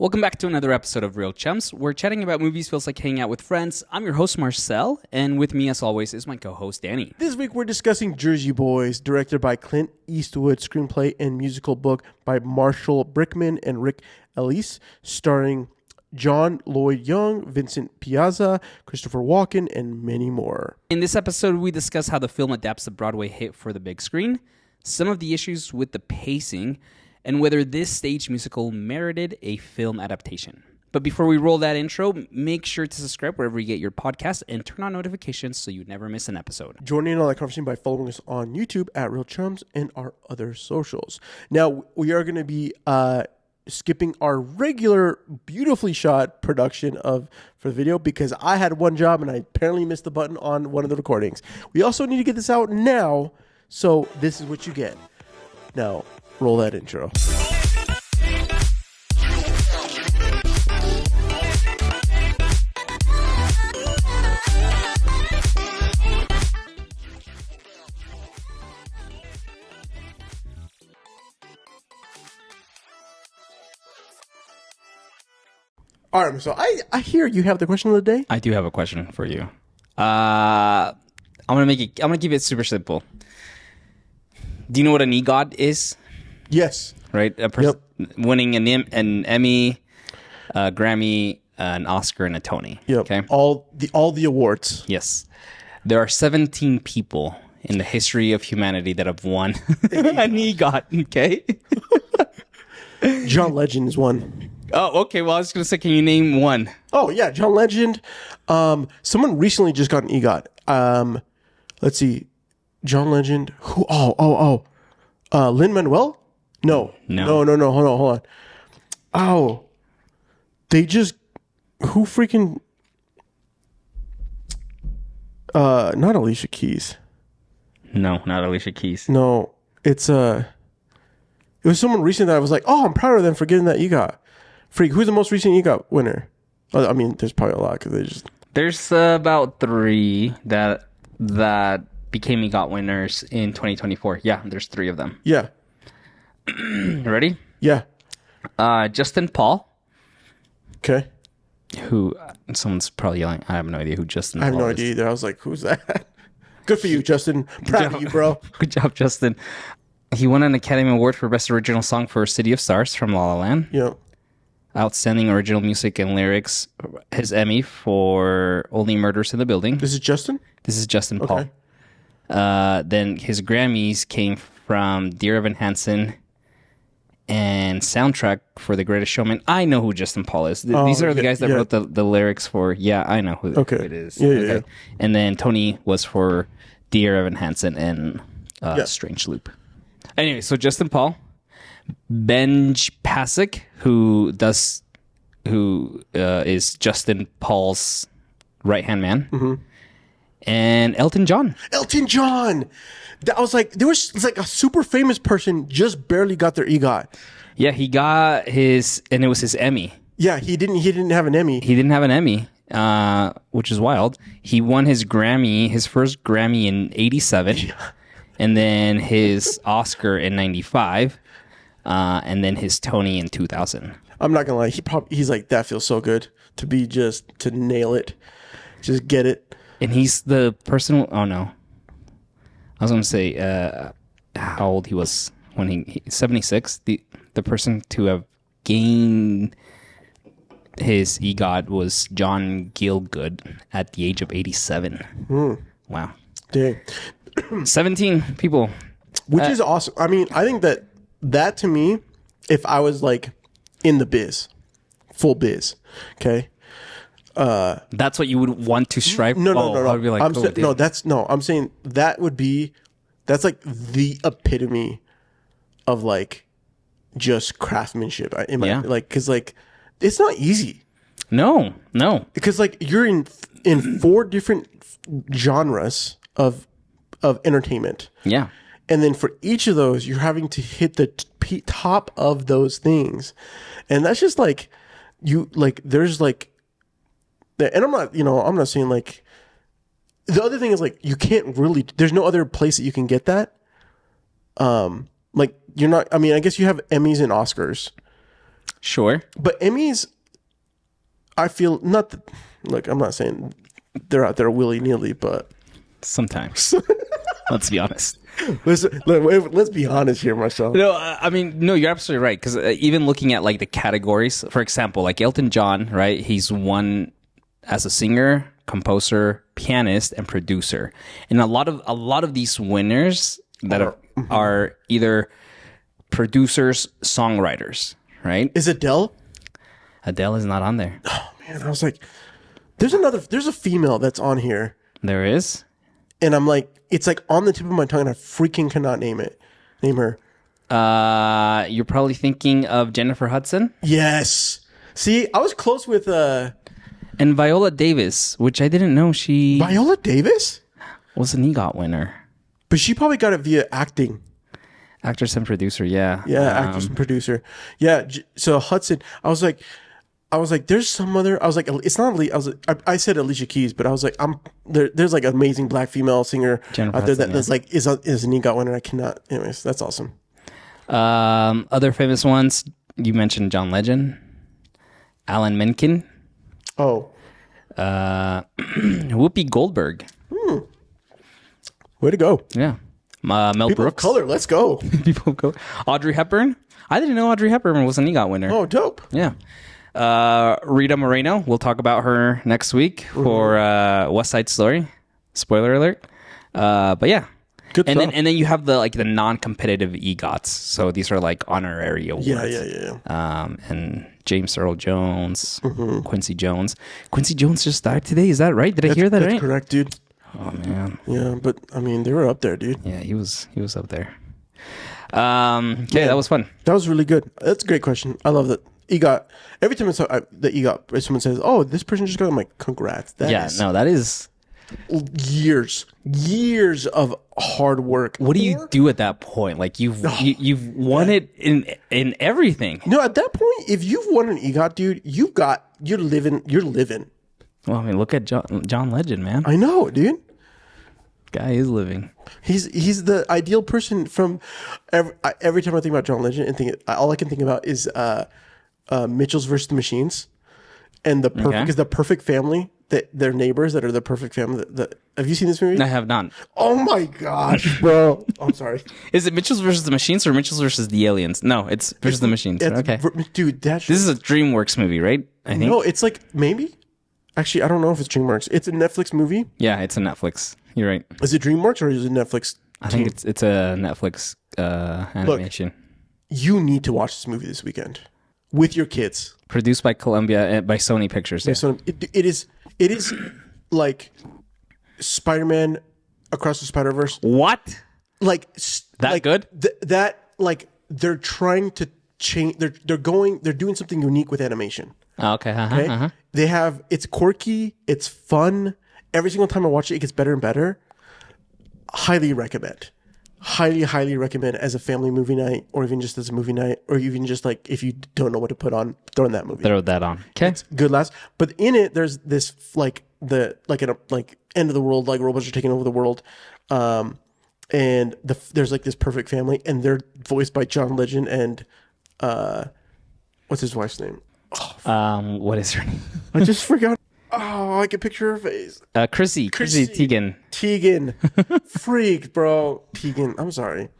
Welcome back to another episode of Real Chums. We're chatting about movies feels like hanging out with friends. I'm your host, Marcel, and with me, as always, is my co-host, Danny. This week, we're discussing Jersey Boys, directed by Clint Eastwood, screenplay and musical book by Marshall Brickman and Rick Elise, starring John Lloyd Young, Vincent Piazza, Christopher Walken, and many more. In this episode, we discuss how the film adapts the Broadway hit for the big screen, some of the issues with the pacing, and whether this stage musical merited a film adaptation. But before we roll that intro, make sure to subscribe wherever you get your podcast and turn on notifications so you never miss an episode. Join in on that conversation by following us on YouTube at Real Chums and our other socials. Now, we are going to be skipping our regular, beautifully shot production for the video because I had one job and I apparently missed the button on one of the recordings. We also need to get this out now, so this is what you get. Now, roll that intro. All right, so I hear you have the question of the day. I do have a question for you. I'm gonna keep it super simple. Do you know what an EGOT is? Yes. Right? A person winning an Emmy, a Grammy, an Oscar, and a Tony. Yep. Okay. All the awards. Yes. There are 17 people in the history of humanity that have won an EGOT. Okay. John Legend is one. Oh, okay. Well, I was going to say, can you name one? Oh, yeah. John Legend. Someone recently just got an EGOT. Let's see. John Legend. Who? Lin-Manuel? No. Hold on. Oh. They just... Who freaking... not Alicia Keys. No, not Alicia Keys. No. It's... It was someone recent that I was like, oh, I'm proud of them for getting that EGOT. Freak, who's the most recent EGOT winner? I mean, there's probably a lot because they just... There's about 3 that became EGOT winners in 2024. Yeah, there's 3 of them. Yeah. Ready? Yeah. Justin Paul. Okay. Who, someone's probably yelling, I have no idea who Justin Paul is. I have no idea either. I was like, who's that? Good for you, Justin. Proud of you, bro. Good job, Justin. He won an Academy Award for Best Original Song for City of Stars from La La Land. Yeah. Outstanding Original Music and Lyrics, his Emmy for Only Murders in the Building. This is Justin? This is Justin Paul. Then his Grammys came from Dear Evan Hansen and soundtrack for The Greatest Showman. I know who Justin Paul is. These are the guys that wrote the lyrics for, I know who it is. Yeah. And then Tony was for Dear Evan Hansen and Strange Loop. Anyway, so Justin Paul, Benj Pasek, who is Justin Paul's right-hand man, and Elton John. Elton John! That was like, there was like a super famous person just barely got their EGOT. Yeah, he got his, and it was his Emmy. Yeah, he didn't have an Emmy. He didn't have an Emmy, which is wild. He won his first Grammy in 87, and then his Oscar in 95, and then his Tony in 2000. I'm not gonna lie, he's like, that feels so good to nail it, just get it. And he's the person. Oh no, I was gonna say how old he was when he 76. The person to have gained his EGOT was John Gielgud at the age of 87. Wow. Dang. 17 people. Which is awesome. I mean, I think that to me, if I was like in the biz, full biz, okay? That's what you would want to strive for? No. I'd be like, I'm saying that's like the epitome of like just craftsmanship. Because like it's not easy. No. Because like you're in 4 different genres of entertainment. Yeah. And then for each of those, you're having to hit the top of those things. And that's just like, there's like, and I'm not saying like, the other thing is like, you can't really, there's no other place that you can get that. Like you're not, I mean, I guess you have Emmys and Oscars, Sure. But Emmys, I feel not. Look, I'm not saying they're out there willy nilly, but Sometimes. Let's be honest. let's be honest here, Marcel. No, I mean, no, you're absolutely right. Because even looking at like the categories, for example, like Elton John, right? He's won as a singer, composer, pianist, and producer. And a lot of these winners that are either producers, songwriters, right? Is Adele? Adele is not on there. Oh man, I was like, there's a female that's on here, There is. and I'm like, it's like on the tip of my tongue, and I freaking cannot name her. You're probably thinking of Jennifer Hudson Yes. See, I was close with and Viola Davis, which I didn't know she Viola Davis, was an EGOT winner. but she probably got it via acting. Actress and producer, yeah. Yeah, actress and producer. Yeah, so Hudson, I was like, there's some other. I was like, it's not. I was like, I said Alicia Keys, but I was like, there's like an amazing black female singer Jennifer out there Hudson, that's like is an EGOT winner. I cannot. Anyways, that's awesome. Other famous ones, you mentioned John Legend, Alan Menken, Oh, Whoopi Goldberg. way to go! Yeah. Mel People of Brooks. color, let's go. People go. Audrey Hepburn. I didn't know Audrey Hepburn was an EGOT winner. Oh, dope. Yeah. Rita Moreno. We'll talk about her next week for West Side Story. Spoiler alert. But yeah. Good And stuff. then you have the non-competitive EGOTs. So these are like honorary awards. Yeah. And James Earl Jones, Mm-hmm. Quincy Jones. Quincy Jones just died today. Is that right? Did I hear that That's right? correct, dude. Oh man. Yeah, but I mean, they were up there, dude. Yeah, he was up there. Okay, that was fun. That was really good. That's a great question. I love that. EGOT. Every time the EGOT, someone says, "Oh, this person just got," I'm like, "Congrats!" That is. years of hard work. What do you do at that point? Like you've won it in everything. No, at that point, if you've won an EGOT, dude, you're living. Well, I mean, look at John Legend, man. I know, dude. Guy is living. He's the ideal person. From every time I think about John Legend, and all I can think about is Mitchell's versus the Machines, and the perfect is the perfect family. That their neighbors that are the perfect family. Have you seen this movie? I have not. Oh my gosh, bro! I'm sorry. Is it Mitchell's versus the Machines or Mitchell's versus the Aliens? No, it's versus the Machines. Okay, Dude, this is a DreamWorks movie, right? I think. No, it's like maybe. Actually, I don't know if it's DreamWorks. It's a Netflix movie. Yeah, it's a Netflix. You're right. Is it DreamWorks or is it Netflix? I think it's a Netflix animation. You need to watch this movie this weekend with your kids. Produced by Columbia, by Sony Pictures. Yeah. So it is like Spider-Man Across the Spider-Verse. What? Like That good? That like they're trying to change. They're doing something unique with animation. Oh, okay. Okay, they have it's quirky, it's fun. Every single time I watch it, it gets better and better. Highly recommend. Highly recommend as a family movie night, or even just as a movie night, or even just like if you don't know what to put on, throw in that movie. Throw that on. Okay. It's good last. But in it, there's this like end of the world, like robots are taking over the world, and there's like this perfect family, and they're voiced by John Legend and what's his wife's name? What is her name? I just forgot. Oh, I can picture her face. Chrissy Teigen. Freak, bro. Teigen. I'm sorry.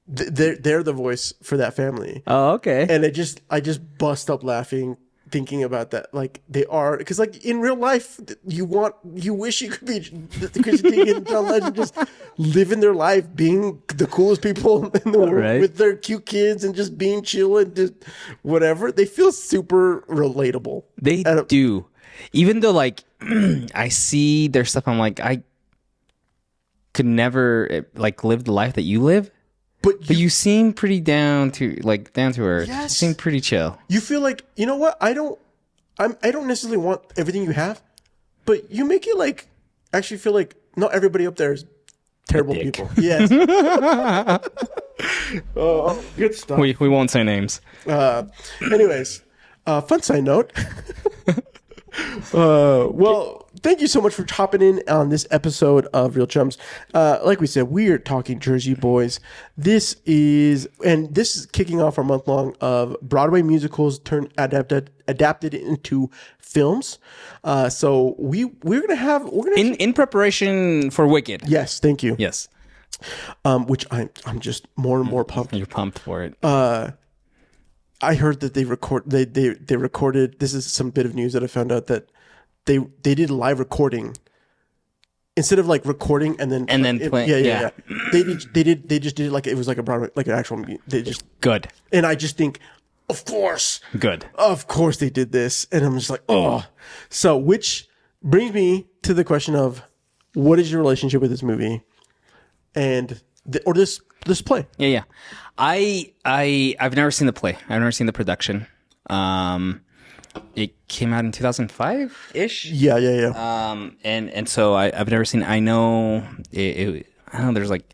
They're the voice for that family. Oh, okay. And I just bust up laughing thinking about that. Like they are, because like in real life, you wish you could be Chrissy Teigen and John Legend just living their life, being the coolest people in the world, right? With their cute kids and just being chill and just whatever. They feel super relatable. They do. Even though like I see their stuff, I'm like, I could never like live the life that you live. But you seem pretty down to earth. Yes. You seem pretty chill. You feel like, you know what? I don't necessarily want everything you have, but you make it like actually feel like not everybody up there is terrible people. Yes. Oh, good stuff. We won't say names. Anyways, fun side note. Well, thank you so much for hopping in on this episode of Real Chums. Like we said, we are talking Jersey Boys. This is kicking off our month long of Broadway musicals adapted into films. So we're gonna In preparation for Wicked. yes, thank you. Yes. Which I'm just more and more pumped. You're pumped for it. I heard that they recorded. This is some bit of news that I found out that they did live recording instead of like recording and then play. Yeah. They just did it like it was like a Broadway, like an actual. They just Good. and I just think, of course they did this, and I'm just like, oh. So which brings me to the question of, what is your relationship with this movie, and this play? Yeah. I've never seen the play. I've never seen the production. It came out in 2005 ish. Yeah. And so I've never seen. I know I know there's like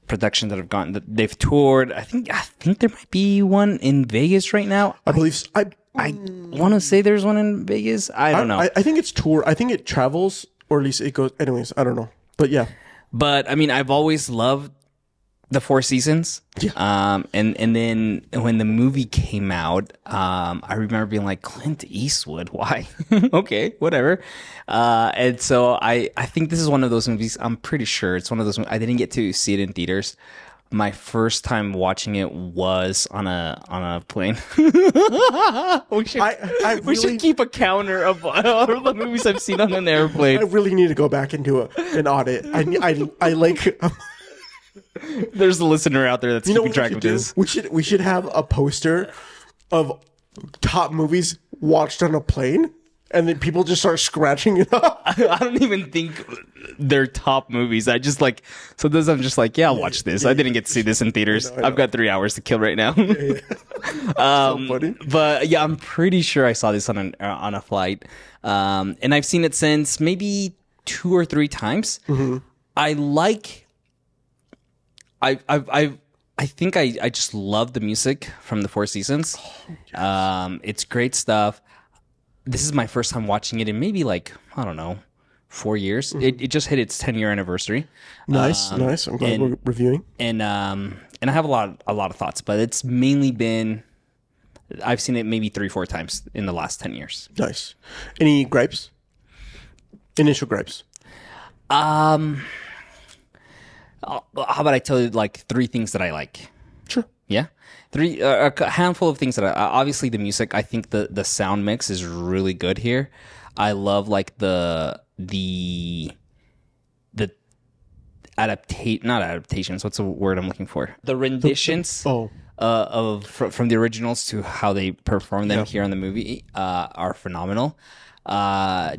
productions that have gone. That they've toured. I think there might be one in Vegas right now. I believe. I want to say there's one in Vegas. I don't know. I think it's tour. I think it travels, or at least it goes. Anyways, I don't know. But yeah. But I mean, I've always loved the Four Seasons. Yeah. And then when the movie came out, I remember being like, Clint Eastwood, why? Okay, whatever. And so I think this is one of those movies. I'm pretty sure it's one of those. I didn't get to see it in theaters. My first time watching it was on a plane. We should keep a counter of all the movies I've seen on an airplane. I really need to go back and do an audit. I like. There's a listener out there that's keeping track of this. We should have a poster of top movies watched on a plane, and then people just start scratching it up. I don't even think they're top movies. I just like, sometimes I'm just like, I'll watch this. I didn't get to see this in theaters. I know. I've got 3 hours to kill right now. So funny. But yeah, I'm pretty sure I saw this on a flight, and I've seen it since maybe 2 or 3 times. Mm-hmm. I think I just love the music from the Four Seasons. Oh, yes. It's great stuff. This is my first time watching it in maybe like, I don't know, 4 years. Mm-hmm. It just hit its 10-year anniversary. Nice. I'm glad we're reviewing. And I have a lot of thoughts, but it's mainly been, I've seen it maybe 3-4 times in the last 10 years. Nice. Any gripes? Initial gripes? How about I tell you like 3 things that I like? Sure. Yeah. A handful of things that obviously the music. I think the sound mix is really good here. I love like the not adaptations. What's the word I'm looking for? The renditions from the originals to how they perform them here in the movie are phenomenal.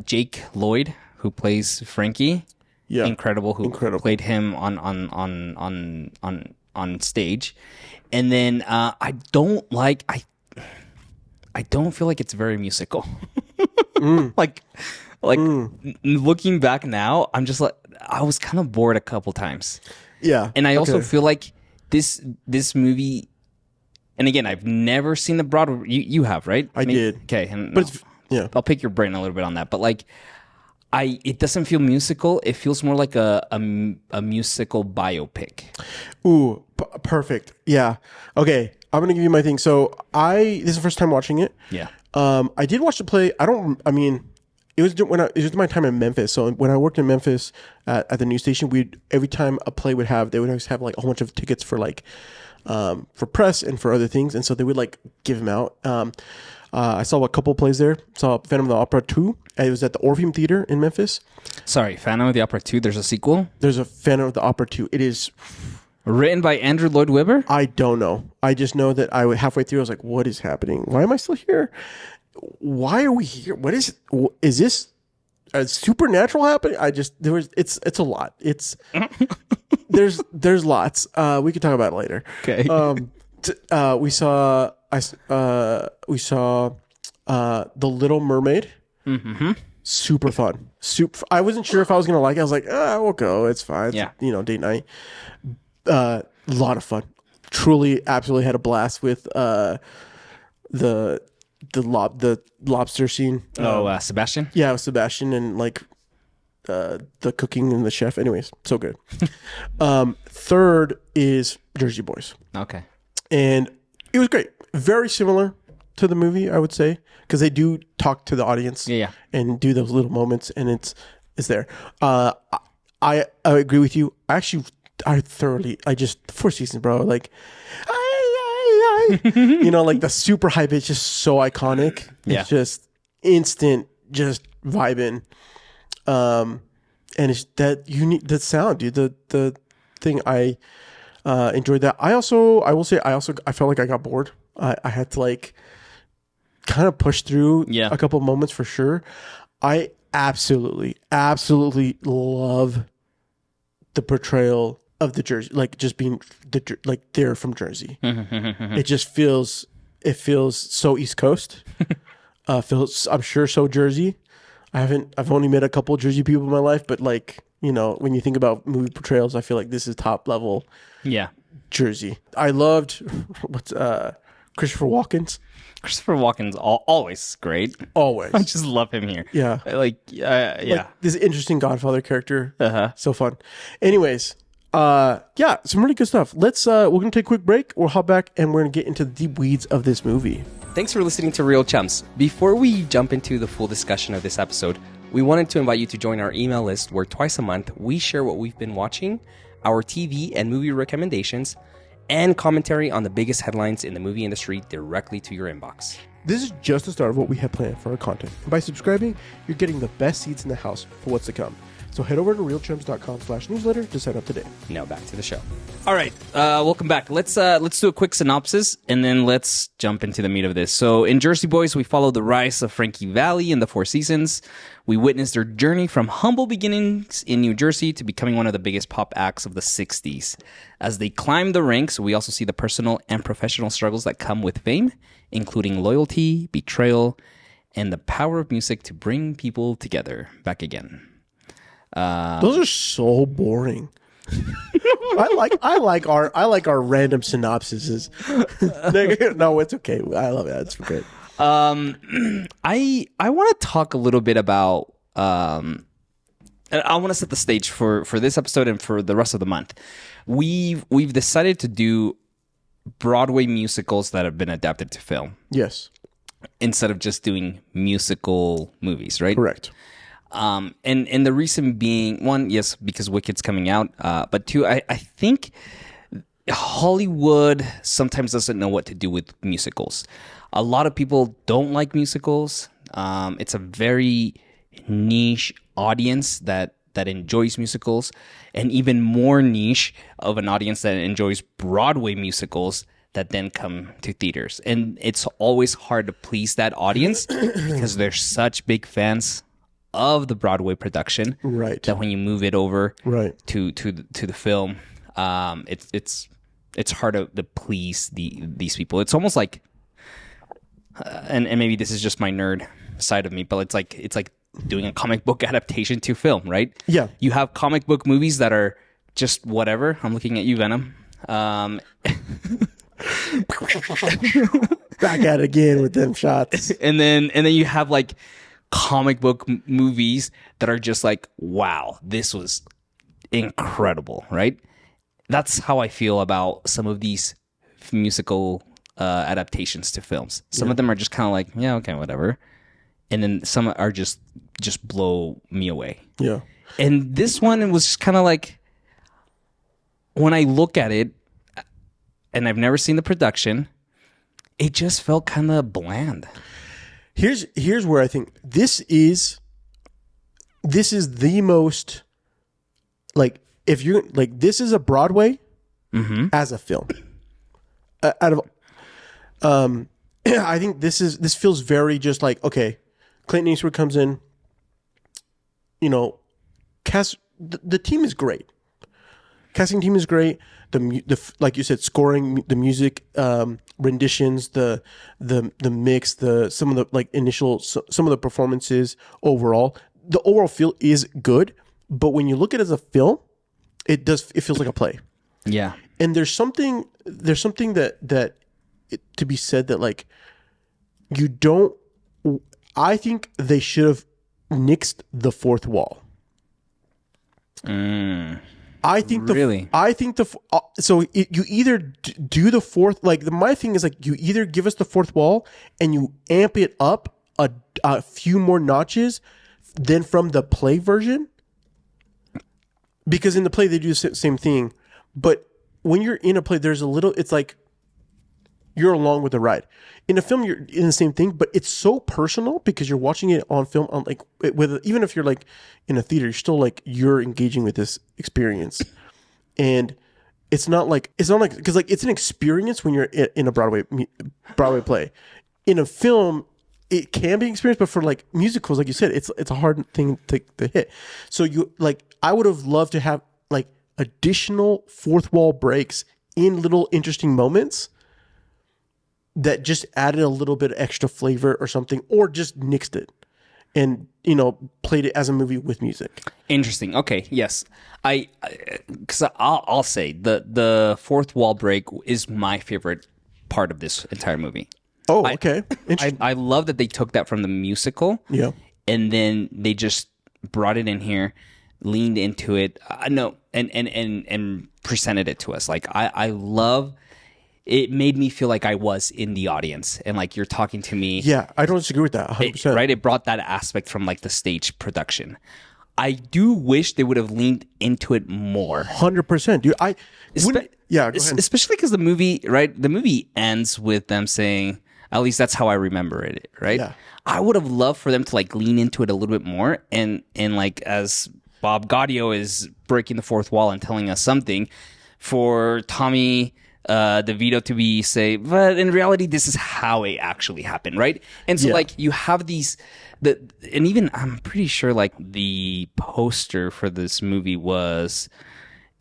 Jake Lloyd, who plays Frankie. Yeah, incredible. Played him on stage, and then I don't feel like it's very musical. Looking back now, I'm just like, I was kind of bored a couple times. Yeah, and I also feel like this movie. And again, I've never seen the Broadway. You have, right? I did. Okay, but I'll pick your brain a little bit on that. But like, it doesn't feel musical. It feels more like a musical biopic. Ooh, perfect. Yeah. Okay, I'm gonna give you my thing. So this is the first time watching it. Yeah. I did watch the play. It was my time in Memphis. So when I worked in Memphis at the news station, every time a play they would always have like a whole bunch of tickets for like for press and for other things, and so they would like give them out. I saw a couple of plays there. Saw Phantom of the Opera 2. It was at the Orpheum Theater in Memphis. Sorry, Phantom of the Opera 2. There's a sequel? There's a Phantom of the Opera 2. It is written by Andrew Lloyd Webber? I don't know. I just know that halfway through, I was like, what is happening? Why am I still here? Why are we here? Is this a supernatural happening? It's a lot. There's lots. We could talk about it later. Okay. We saw The Little Mermaid. Mm-hmm. Super fun. I wasn't sure if I was gonna like it. I was like, we'll go. It's fine. Yeah. Date night. A lot of fun. Truly, absolutely had a blast with the the lobster scene. Sebastian. Yeah, with Sebastian and like the cooking and the chef. Anyways, so good. Third is Jersey Boys, Okay. and it was great. Very similar to the movie, I would say, because they do talk to the audience, Yeah. and do those little moments, and it's there. I agree with you. Actually, I just the 4 seasons, bro. Like, like the super hype is just so iconic. Yeah. It's just instant, just vibing. And it's that unique, that sound, dude. The thing I enjoyed that. I will say I felt like I got bored. I had to like kind of push through a couple moments for sure. I absolutely love the portrayal of the Jersey, like just being like they're from Jersey. It just feels so East Coast. Feels, I'm sure, so Jersey. I've only met a couple of Jersey people in my life, but like, when you think about movie portrayals, I feel like this is top level. Yeah. Jersey. I loved Christopher Walken's. Christopher Walken's always great. Always. I just love him here. Yeah. Like this interesting Godfather character. Uh-huh. So fun. Anyways, some really good stuff. Let's we're gonna take a quick break. We'll hop back and we're gonna get into the deep weeds of this movie. Thanks for listening to Real Chums. Before we jump into the full discussion of this episode, we wanted to invite you to join our email list where twice a month we share what we've been watching, our TV and movie recommendations, and commentary on the biggest headlines in the movie industry directly to your inbox. This is just the start of what we have planned for our content. And by subscribing, you're getting the best seats in the house for what's to come. So head over to realchums.com/newsletter to sign up today. Now back to the show. All right, welcome back. Let's do a quick synopsis, and then let's jump into the meat of this. So, in Jersey Boys, we follow the rise of Frankie Valli in the 4 seasons. We witness their journey from humble beginnings in New Jersey to becoming one of the biggest pop acts of the 60s. As they climb the ranks, we also see the personal and professional struggles that come with fame, including loyalty, betrayal, and the power of music to bring people together back again. Those are so boring. I like our random synopsises. No, it's okay. I love it. It's great. I want to talk a little bit about. I want to set the stage for this episode and for the rest of the month. We've decided to do Broadway musicals that have been adapted to film. Yes. Instead of just doing musical movies, right? Correct. And the reason being, one, yes, because Wicked's coming out, but two, I think Hollywood sometimes doesn't know what to do with musicals. A lot of people don't like musicals. It's a very niche audience that enjoys musicals, and even more niche of an audience that enjoys Broadway musicals that then come to theaters. And it's always hard to please that audience because they're such big fans of the Broadway production, right? That when you move it over, right, to the film, it's hard to please these people. It's almost like, and maybe this is just my nerd side of me, but it's like doing a comic book adaptation to film, right? Yeah, you have comic book movies that are just whatever. I'm looking at you, Venom. Back at it again with them shots, and then you have like comic book movies that are just like, wow, this was incredible, right? That's how I feel about some of these musical adaptations to films. Some of them are just kind of like, yeah, okay, whatever. And then some are just blow me away. Yeah. And this one was just kind of like, when I look at it, and I've never seen the production, it just felt kind of bland. Here's where I think this is the most, like, if you're like, this is a Broadway as a film. Out of I think this feels very just like, okay, Clint Eastwood comes in, cast, the team is great. Casting team is great. The like you said, scoring, the music, renditions, the mix, some of the like initial, some of the performances overall. The overall feel is good, but when you look at it as a film, it feels like a play. Yeah. And there's something that to be said that, like, you don't. I think they should have nixed the fourth wall. I think you either do the fourth, like my thing is like you either give us the fourth wall and you amp it up a few more notches than from the play version, because in the play they do the same thing, but when you're in a play, there's a little, it's like you're along with the ride. In a film, you're in the same thing, but it's so personal because you're watching it on film. On like even if you're like in a theater, you're still like you're engaging with this experience, and it's not like because like it's an experience when you're in a Broadway play. In a film, it can be an experience, but for like musicals, like you said, it's a hard thing to hit. So you like I would have loved to have like additional fourth wall breaks in little interesting moments that just added a little bit of extra flavor or something, or just nixed it and, played it as a movie with music. Interesting. Okay. Yes. Because I'll say the fourth wall break is my favorite part of this entire movie. Oh, okay. I love that they took that from the musical. Yeah. And then they just brought it in here, leaned into it. And presented it to us. Like I love. It made me feel like I was in the audience and like you're talking to me. Yeah, I don't disagree with that. 100%. Right? It brought that aspect from like the stage production. I do wish they would have leaned into it more. 100%. Dude, go ahead. Especially because the movie, right? The movie ends with them saying, at least that's how I remember it, right? Yeah. I would have loved for them to like lean into it a little bit more. And like as Bob Gaudio is breaking the fourth wall and telling us something, for Tommy DeVito to say, but in reality, this is how it actually happened, right? And so like you have these, and even I'm pretty sure like the poster for this movie was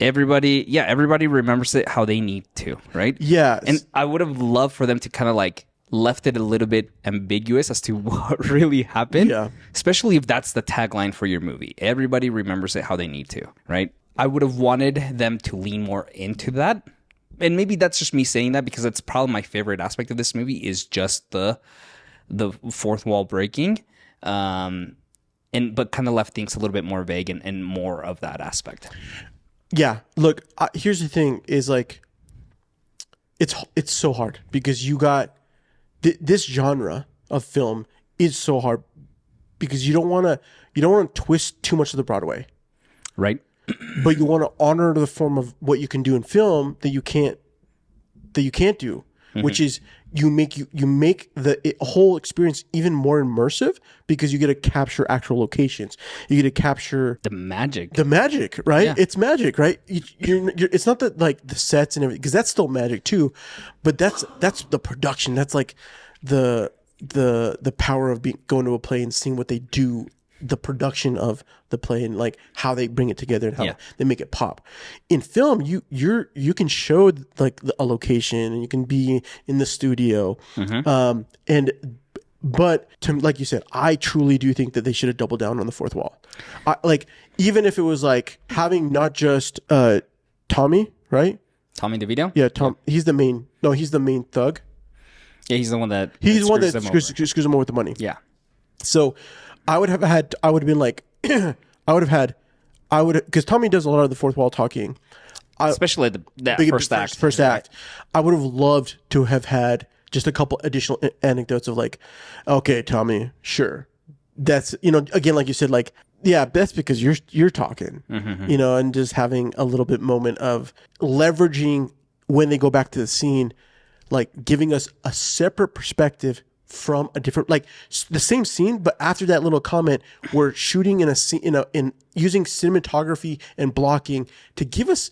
everybody remembers it how they need to, right? Yeah. And I would have loved for them to kind of like left it a little bit ambiguous as to what really happened. Yeah. Especially if that's the tagline for your movie. Everybody remembers it how they need to, right? I would have wanted them to lean more into that. And maybe that's just me saying that because that's probably my favorite aspect of this movie is just the fourth wall breaking, but kind of left things a little bit more vague and more of that aspect. Yeah, look, here's the thing: is like it's so hard because you got this genre of film is so hard because you don't want to twist too much of the Broadway, right? But you want to honor the form of what you can do in film that you can't do, which is you make the whole experience even more immersive because you get to capture actual locations. You get to capture the magic, right? Yeah. It's magic, right? You're it's not that like the sets and everything because that's still magic too, but that's the production. That's like the power of going to a play and seeing what they do. The production of the play and like how they bring it together and how they make it pop. In film, you can show like a location and you can be in the studio, but like you said, I truly do think that they should have doubled down on the fourth wall. Like even if it was like having not just Tommy, right? Tommy DeVito. Yeah, Tom. Yeah. He's the main thug. Yeah, he's the one that screws him over with the money. Yeah. So. Because Tommy does a lot of the fourth wall talking. Especially that first act. I would have loved to have had just a couple additional anecdotes of like, okay, Tommy, sure. That's, again, like you said, like, yeah, that's because you're talking, and just having a little bit moment of leveraging when they go back to the scene, like giving us a separate perspective from a different, like the same scene, but after that little comment, we're shooting in a scene in using cinematography and blocking to give us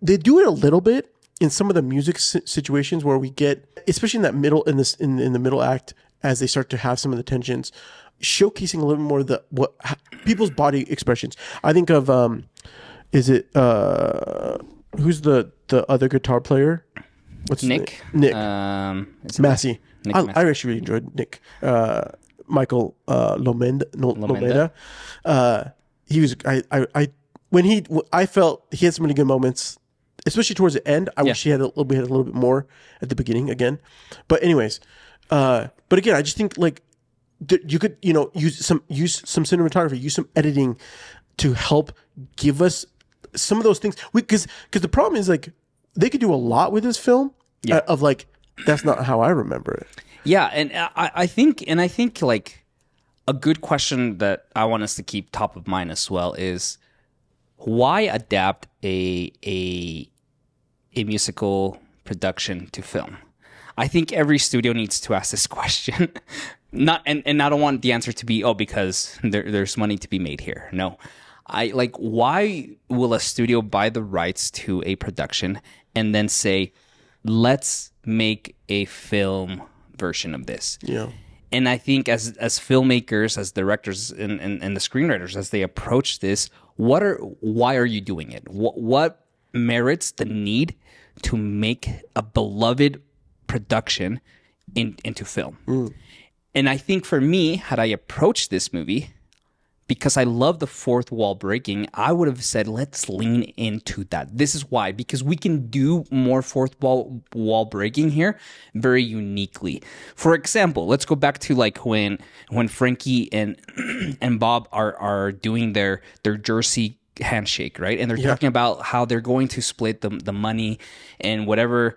they do it a little bit in some of the music situations where we get, especially in that middle in the middle act as they start to have some of the tensions, showcasing a little more of people's body expressions. I think of is it who's the other guitar player? What's Nick? Nick. Massey. Nick I actually really enjoyed Nick. Michael Lomenda. He was. I felt he had so many good moments, especially towards the end. I wish we had a little bit more at the beginning again. But anyways, But again, I just think like you could, use some cinematography, use some editing to help give us some of those things. Because the problem is like they could do a lot with this film of like that's not how I remember it. Yeah, and I think like a good question that I want us to keep top of mind as well is why adapt a musical production to film? I think every studio needs to ask this question. And I don't want the answer to be, because there's money to be made here. No. Why will a studio buy the rights to a production and then say, let's make a film version of this? Yeah. And I think as filmmakers, as directors and the screenwriters, as they approach this, why are you doing it? What merits the need to make a beloved production into film? And I think for me, had I approached this movie, because I love the fourth wall breaking, I would have said, let's lean into that. This is why, because we can do more fourth wall breaking here very uniquely. For example, let's go back to like when Frankie and Bob are doing their Jersey handshake, right? And they're talking about how they're going to split the money, and whatever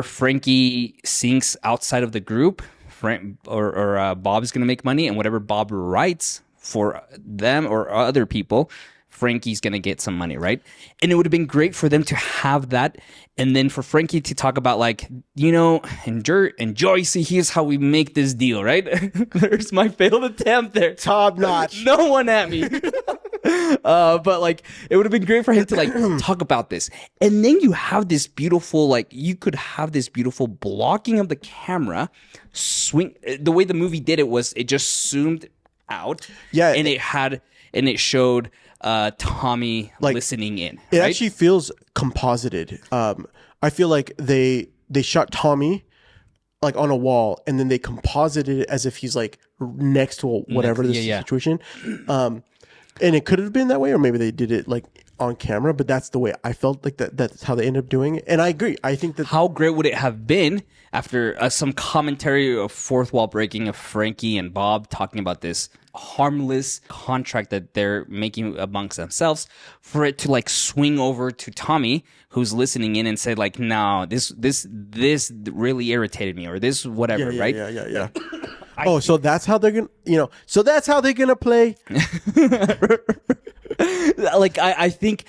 Frankie sings outside of the group, Bob is going to make money, and whatever Bob writes for them or other people, Frankie's going to get some money, right? And it would have been great for them to have that, and then for Frankie to talk about like, enjoy, see, here's how we make this deal, right? There's my failed attempt there. Top notch. No one at me. But like, it would have been great for him to like talk about this. And then you have this beautiful, like, you could have this beautiful blocking of the camera swing. The way the movie did it was it just zoomed out. Yeah. And it showed Tommy like, listening in. It right? actually feels composited. I feel like they shot Tommy like on a wall, and then they composited it as if he's like next to whatever this situation. And it could have been that way, or maybe they did it like on camera, but that's the way I felt like that's how they ended up doing it. And I agree. I think that how great would it have been after some commentary of fourth wall breaking of Frankie and Bob talking about this harmless contract that they're making amongst themselves, for it to like swing over to Tommy, who's listening in, and say like, no, this really irritated me, or this whatever, right? Yeah. So that's how they're gonna, so that's how they're gonna play. Like I think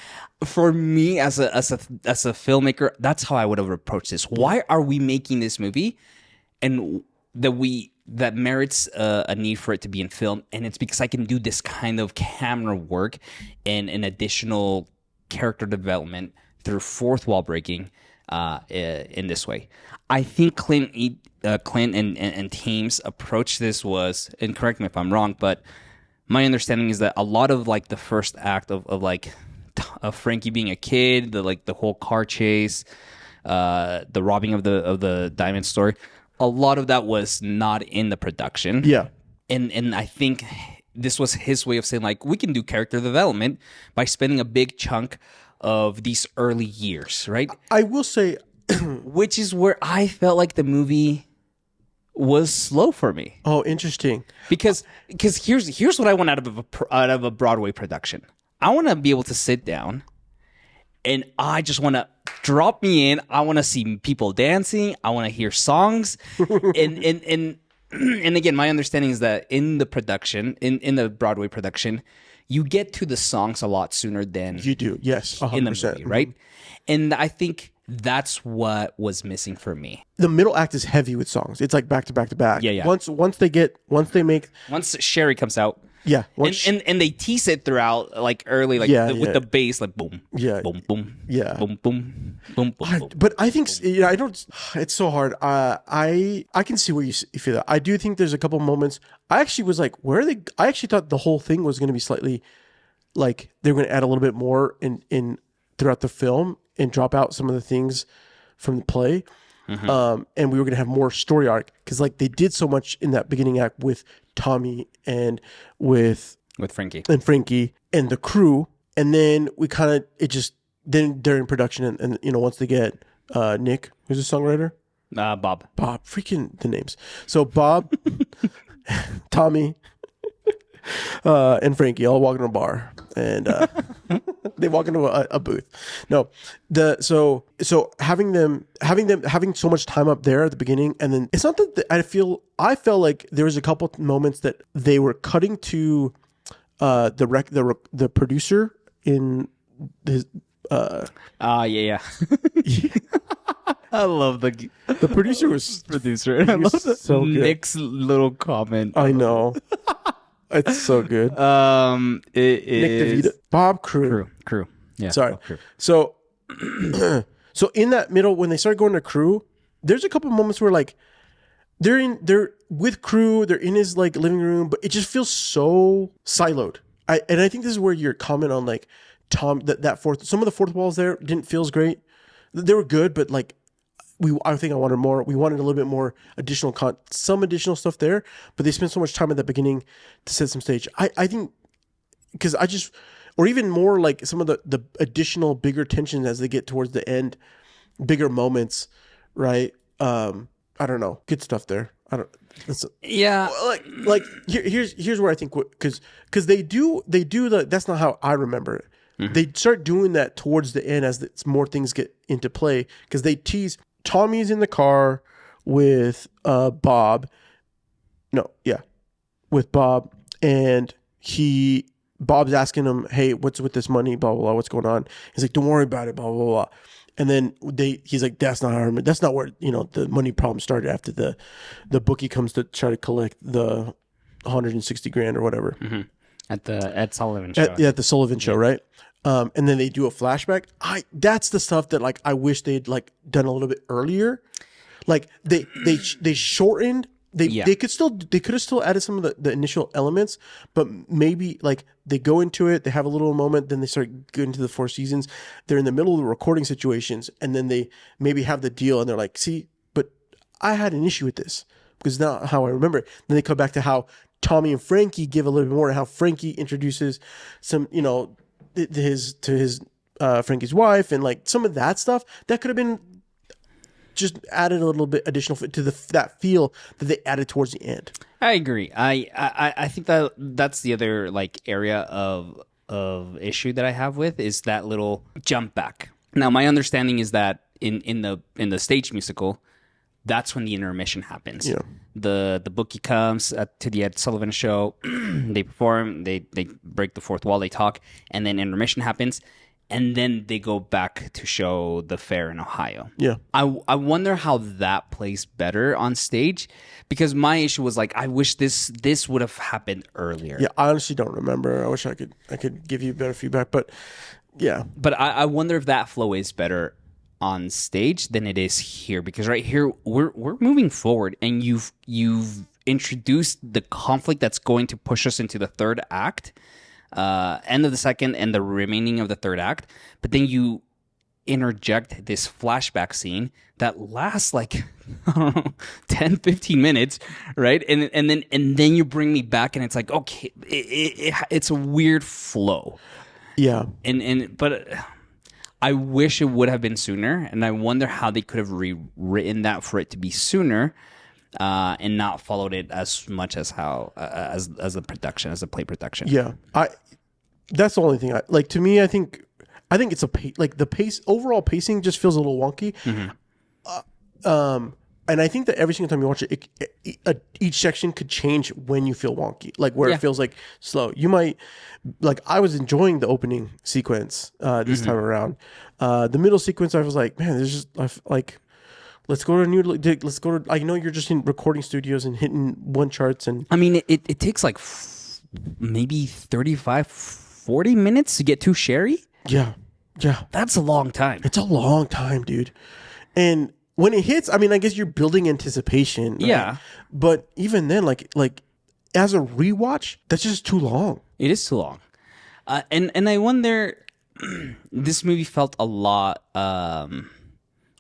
for me as a filmmaker, that's how I would have approached this. Why are we making this movie, and that merits a need for it to be in film? And it's because I can do this kind of camera work and an additional character development through fourth wall breaking in this way. I think Clint and team's approach this was, and correct me if I'm wrong, but my understanding is that a lot of like the first act of Frankie being a kid, the whole car chase, the robbing of the diamond store, a lot of that was not in the production. Yeah. And I think this was his way of saying like, we can do character development by spending a big chunk of these early years, right? I will say, which is where I felt like the movie was slow for me. Oh, interesting. Because here's what I want out of a Broadway production. I want to be able to sit down, and I just want to drop me in. I want to see people dancing. I want to hear songs, and again, my understanding is that in the production, in the Broadway production, you get to the songs a lot sooner than you do. Yes, 100%. In the movie, right? And I think that's what was missing for me. The middle act is heavy with songs. It's like back to back to back. Yeah. Once Sherry comes out. Yeah. And they tease it throughout, like early, like with the bass, like boom. Yeah. Boom, boom. Yeah. Boom, boom. Boom, boom, boom. But I think, I don't, it's so hard. I can see where you feel that. I do think there's a couple moments. I actually was like, where are they? I actually thought the whole thing was going to be slightly like they were going to add a little bit more in throughout the film and drop out some of the things from the play. Mm-hmm. And we were going to have more story arc because like they did so much in that beginning act with Tommy and with Frankie and the crew. And then we kind of, then during production and once they get Nick, who's a songwriter. Bob. Bob, freaking the names. So Bob, Tommy, and Frankie all walk into a bar, and they walk into a booth. No, so having so much time up there at the beginning, and then it's not that I felt like there was a couple moments that they were cutting to the producer in his Yeah. I love the producer was producer. And I love so good. Nick's little comment. I know. It's so good. It Nick is DeVito. Bob Crew. Crew. Yeah. Sorry. Bob Crew. So, so in that middle, when they start going to Crew, there's a couple moments where like they're with Crew, they're in his like living room, but it just feels so siloed. I think this is where your comment on like Tom that some of the fourth walls there didn't feel as great. They were good, but like I think I wanted more. We wanted a little bit more some additional stuff there, but they spent so much time at the beginning to set some stage. I think because or even more like some of the additional bigger tension as they get towards the end, bigger moments, right? I don't know, good stuff there. Yeah. Here's where I think because they do that's not how I remember it. Mm-hmm. They start doing that towards the end as more things get into play because they tease. Tommy's in the car with Bob. With Bob, and Bob's asking him, "Hey, what's with this money? Blah blah blah. What's going on?" He's like, "Don't worry about it." Blah blah blah. And then he's like, "That's not how. That's not where the money problem started. After the bookie comes to try to collect the $160,000 or whatever at the Ed Sullivan show. At the Sullivan show, right?" And then they do a flashback. That's the stuff that like I wish they'd like done a little bit earlier. Like they shortened. They could have still added some of the initial elements, but maybe like they go into it, they have a little moment, then they start going into the Four Seasons. They're in the middle of the recording situations, and then they maybe have the deal, and they're like, "See, but I had an issue with this because it's not how I remember it." Then they come back to how Tommy and Frankie give a little bit more, and how Frankie introduces some, to Frankie's wife, and like some of that stuff that could have been just added a little bit additional to that feel that they added towards the end. I agree. I think that's the other like area of issue that I have with is that little jump back. Now, my understanding is that in the stage musical, that's when the intermission happens. Yeah. The bookie comes to the Ed Sullivan show. They perform. They break the fourth wall. They talk, and then intermission happens. And then they go back to show the fair in Ohio. Yeah. I wonder how that plays better on stage, because my issue was like, I wish this would have happened earlier. Yeah, I honestly don't remember. I wish I could give you better feedback, but yeah. But I wonder if that flow is better on stage than it is here, because right here we're moving forward, and you've introduced the conflict that's going to push us into the third act. End of the second and the remaining of the third act, but then you interject this flashback scene that lasts like I don't know 10 15 minutes, right? And then you bring me back, and it's like, okay, it's a weird flow. Yeah. But I wish it would have been sooner, and I wonder how they could have rewritten that for it to be sooner. And not followed it as much as how as a production, as a play production. Yeah, that's the only thing. To me, I think it's the pace, overall pacing just feels a little wonky. Mm-hmm. And I think that every single time you watch it, each section could change when you feel wonky, like where it feels like slow. You might I was enjoying the opening sequence this time around. The middle sequence, I was like, man, there's just let's go to let's go to. I know you're just in recording studios and hitting one charts, and I mean, it takes like maybe 35, 40 minutes to get to Sherry. Yeah, that's a long time. It's a long time, dude. And when it hits, I mean, I guess you're building anticipation. Right? Yeah, but even then, like as a rewatch, that's just too long. It is too long, and I wonder. This movie felt a lot.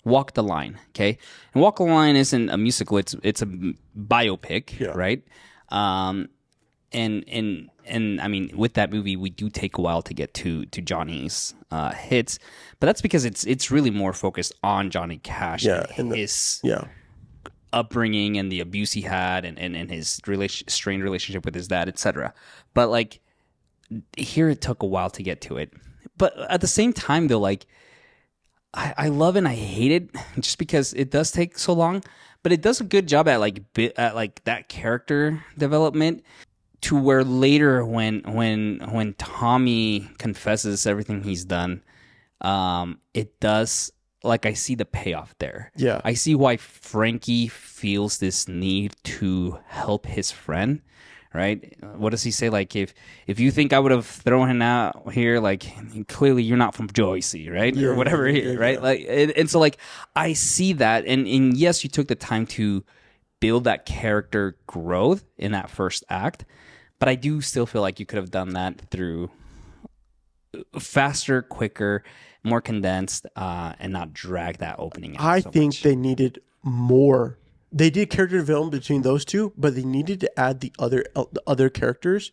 Walk the Line, okay? And Walk the Line isn't a musical; it's a biopic, right? And I mean, with that movie, we do take a while to get to Johnny's hits, but that's because it's really more focused on Johnny Cash. Yeah, and his upbringing and the abuse he had and his strained relationship with his dad, etc. But like here it took a while to get to it. But at the same time though, like I love and I hate it just because it does take so long, but it does a good job at like that character development to where later when Tommy confesses everything he's done, it does, like, I see the payoff there. Yeah. I see why Frankie feels this need to help his friend, right? What does he say? Like, if you think I would have thrown him out here, like, clearly you're not from Joycey, right? Yeah, or whatever, right? yeah. Like, and so, like, I see that. And yes, you took the time to build that character growth in that first act. But I do still feel like you could have done that through faster, quicker, more condensed, and not drag that opening out I so think much. they needed more. They did character development between those two, but they needed to add the other characters,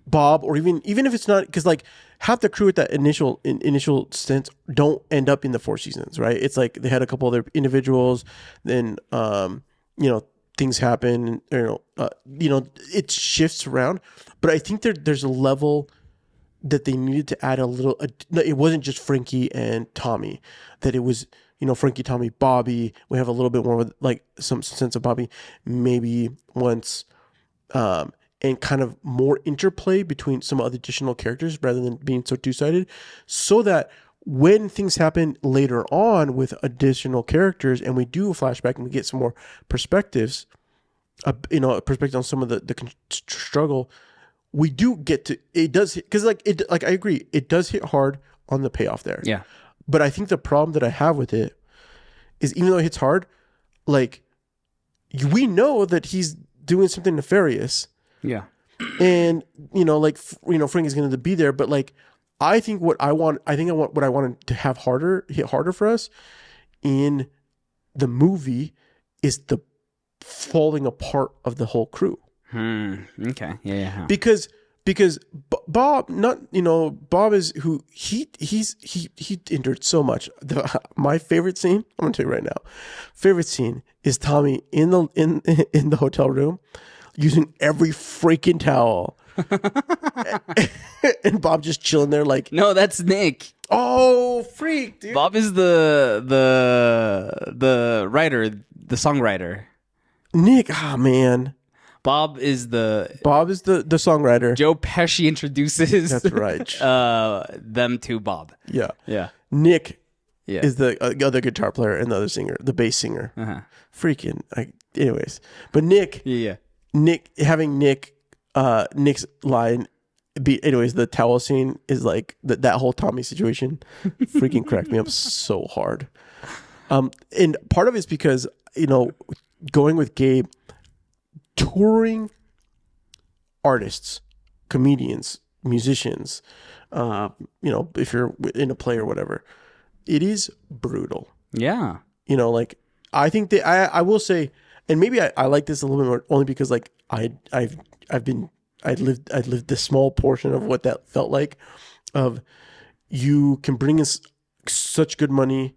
Bob, or even if it's not, because like half the crew at that initial stint don't end up in the Four Seasons, right? It's like they had a couple other individuals, then things happen, it shifts around. But I think there's a level that they needed to add a little. It wasn't just Frankie and Tommy, that it was Frankie, Tommy, Bobby. We have a little bit more with like some sense of Bobby, maybe once, and kind of more interplay between some other additional characters rather than being so two-sided, so that when things happen later on with additional characters and we do a flashback and we get some more perspectives, a perspective on some of the struggle, we do get to, it does, because like I agree, it does hit hard on the payoff there. Yeah. But I think the problem that I have with it is, even though it hits hard, like, we know that he's doing something nefarious. Yeah. And, Frankie's going to be there. But like, I think what I wanted to have hit harder for us in the movie is the falling apart of the whole crew. Okay. Yeah. Because Bob, Bob is who he endured so much. My favorite scene, I'm gonna tell you right now, favorite scene is Tommy in the hotel room using every freaking towel, and Bob just chilling there like, No, that's Nick. oh freak, dude. Bob is the writer, the songwriter. Nick, man. Bob is the songwriter. Joe Pesci introduces. That's right. Them to Bob. Yeah. Yeah. Nick Yeah. is the other guitar player and the other singer, the bass singer. Uh-huh. Freaking. Anyways, but Nick, Yeah. Nick's line. Anyways, the towel scene is like that whole Tommy situation. Freaking cracked me up so hard. And part of it's because going with Gabe, touring artists, comedians, musicians, if you're in a play or whatever, it is brutal. Yeah. Like, I think that I will say, and maybe I like this a little bit more only because like I'd lived this small portion of what that felt like, of you can bring us such good money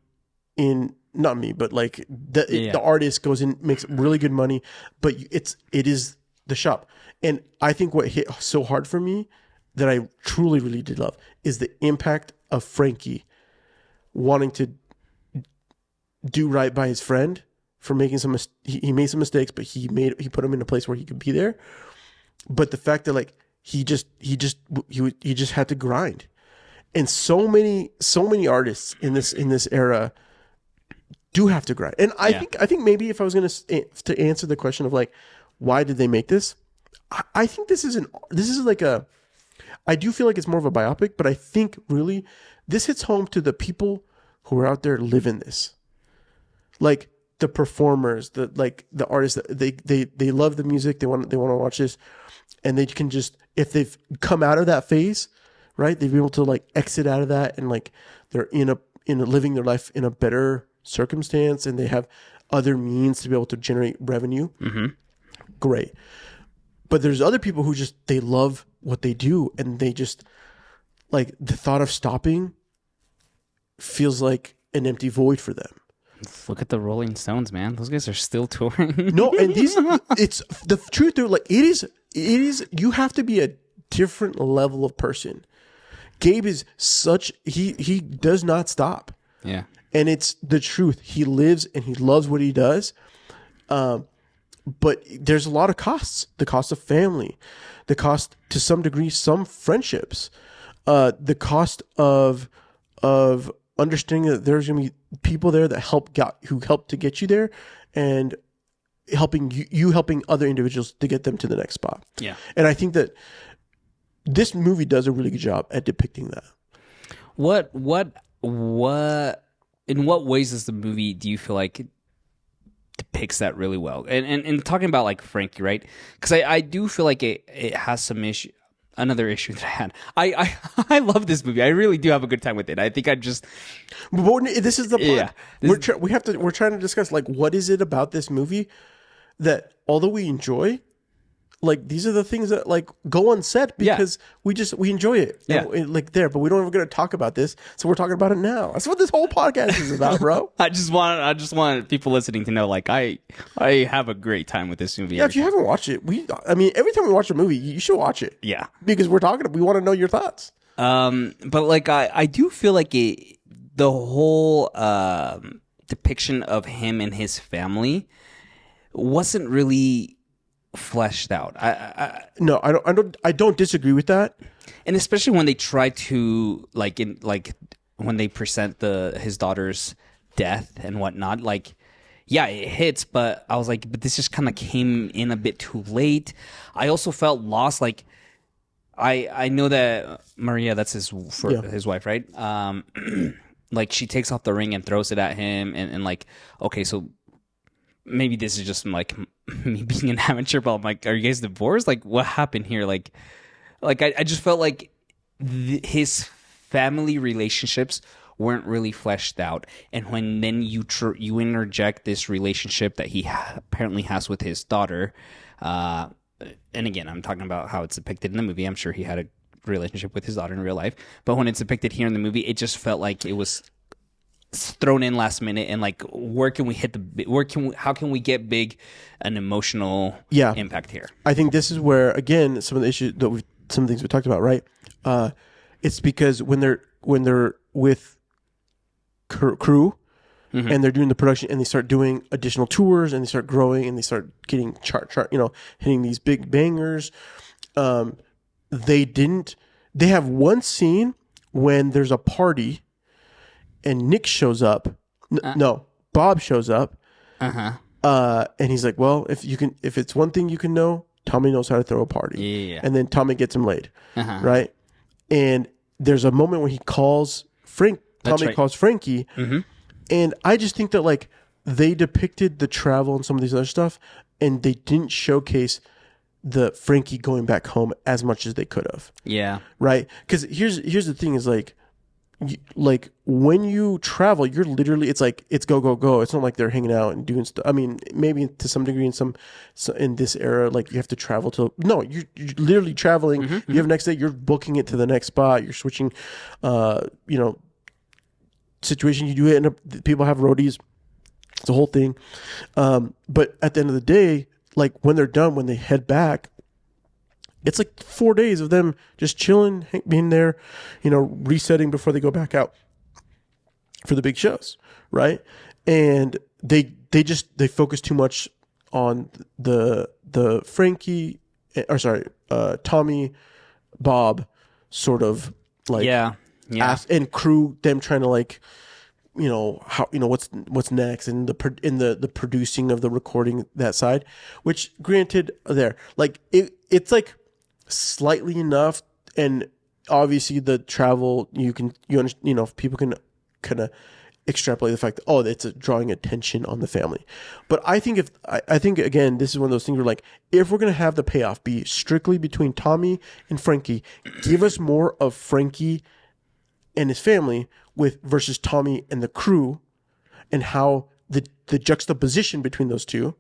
in, not me, but like the artist goes in, makes really good money, but it is the shop. And I think what hit so hard for me that I truly, really did love is the impact of Frankie wanting to do right by his friend for making he made some mistakes, but he put him in a place where he could be there. But the fact that like he just had to grind, and so many artists in this era do have to grind. And I think maybe if I was going to answer the question of like, why did they make this? I think this is like I do feel like it's more of a biopic, but I think really this hits home to the people who are out there living this. Like the performers, the artists, they love the music. They want to watch this, and they can just, if they've come out of that phase, right? They've been able to like exit out of that, and like they're living their life in a better circumstance, and they have other means to be able to generate revenue. Mm-hmm. Great. But there's other people who just, they love what they do, and they just, like, the thought of stopping feels like an empty void for them. Look at the Rolling Stones, man. Those guys are still touring. No, and it's the truth. They're like, it is. You have to be a different level of person. Gabe is he does not stop. Yeah. And it's the truth. He lives and he loves what he does. But there's a lot of costs. The cost of family, the cost to some degree, some friendships, the cost of understanding that there's going to be people there that who helped to get you there, and helping other individuals to get them to the next spot. Yeah. And I think that this movie does a really good job at depicting that. What in what ways does the movie, do you feel like, depicts that really well? And talking about like Frankie, right? Because I do feel like it has some issue. Another issue that I had. I love this movie. I really do have a good time with it. I think But this is the part. Yeah, We're trying to discuss, like, what is it about this movie that, although we enjoy, like, these are the things that, like, go unsaid because we enjoy it. Yeah. And, like, but we don't ever going to talk about this, so we're talking about it now. That's what this whole podcast is about, bro. I just want people listening to know, like, I have a great time with this movie. Yeah, if you haven't watched it, every time we watch a movie, you should watch it. Yeah. Because we want to know your thoughts. But like I do feel like the whole depiction of him and his family wasn't really fleshed out. No, I don't disagree with that. And especially when they try to when they present his daughter's death and whatnot, like, yeah, it hits, but I was like, but this just kind of came in a bit too late. I also felt lost. Like, I know that Maria, that's his wife, right? Like, she takes off the ring and throws it at him, and like, okay, so maybe this is just like me being an amateur, but I'm like, are you guys divorced? Like, what happened here? Like I just felt like his family relationships weren't really fleshed out, and when then you interject this relationship that he apparently has with his daughter, and again, I'm talking about how it's depicted in the movie. I'm sure he had a relationship with his daughter in real life, but when it's depicted here in the movie, it just felt like it was thrown in last minute, and like, how can we get big an emotional impact here? I think this is where, again, some of the issues some things we talked about, right? It's because when they're with crew, mm-hmm. and they're doing the production, and they start doing additional tours, and they start growing, and they start getting hitting these big bangers. They have one scene when there's a party and Nick shows up. Bob shows up. And he's like, well, if it's one thing you can know, Tommy knows how to throw a party. Yeah. And then Tommy gets him laid. Right? And there's a moment when he calls Tommy calls Frankie. Mm-hmm. And I just think that, like, they depicted the travel and some of these other stuff, and they didn't showcase the Frankie going back home as much as they could have. Yeah. Right? Because here's the thing is, like when you travel, you're literally, it's like, it's go, go, go. It's not like they're hanging out and doing stuff. I mean, maybe to some degree in this era, like, you have to travel you're literally traveling. Mm-hmm. You have next day, you're booking it to the next spot. You're switching, situation. You do it, people have roadies. It's a whole thing. But at the end of the day, like, when they're done, when they head back, it's like 4 days of them just chilling, being there, resetting before they go back out for the big shows, right? And they focus too much on the Frankie, Tommy, Bob, sort of, like, and crew, them trying to, like, what's next, and the producing of the recording, that side, which, granted, it's like slightly enough, and obviously the travel, people can kind of extrapolate the fact that, it's drawing attention on the family. But I think again, this is one of those things where, like, if we're going to have the payoff be strictly between Tommy and Frankie, give us more of Frankie and his family versus Tommy and the crew, and how the juxtaposition between those two.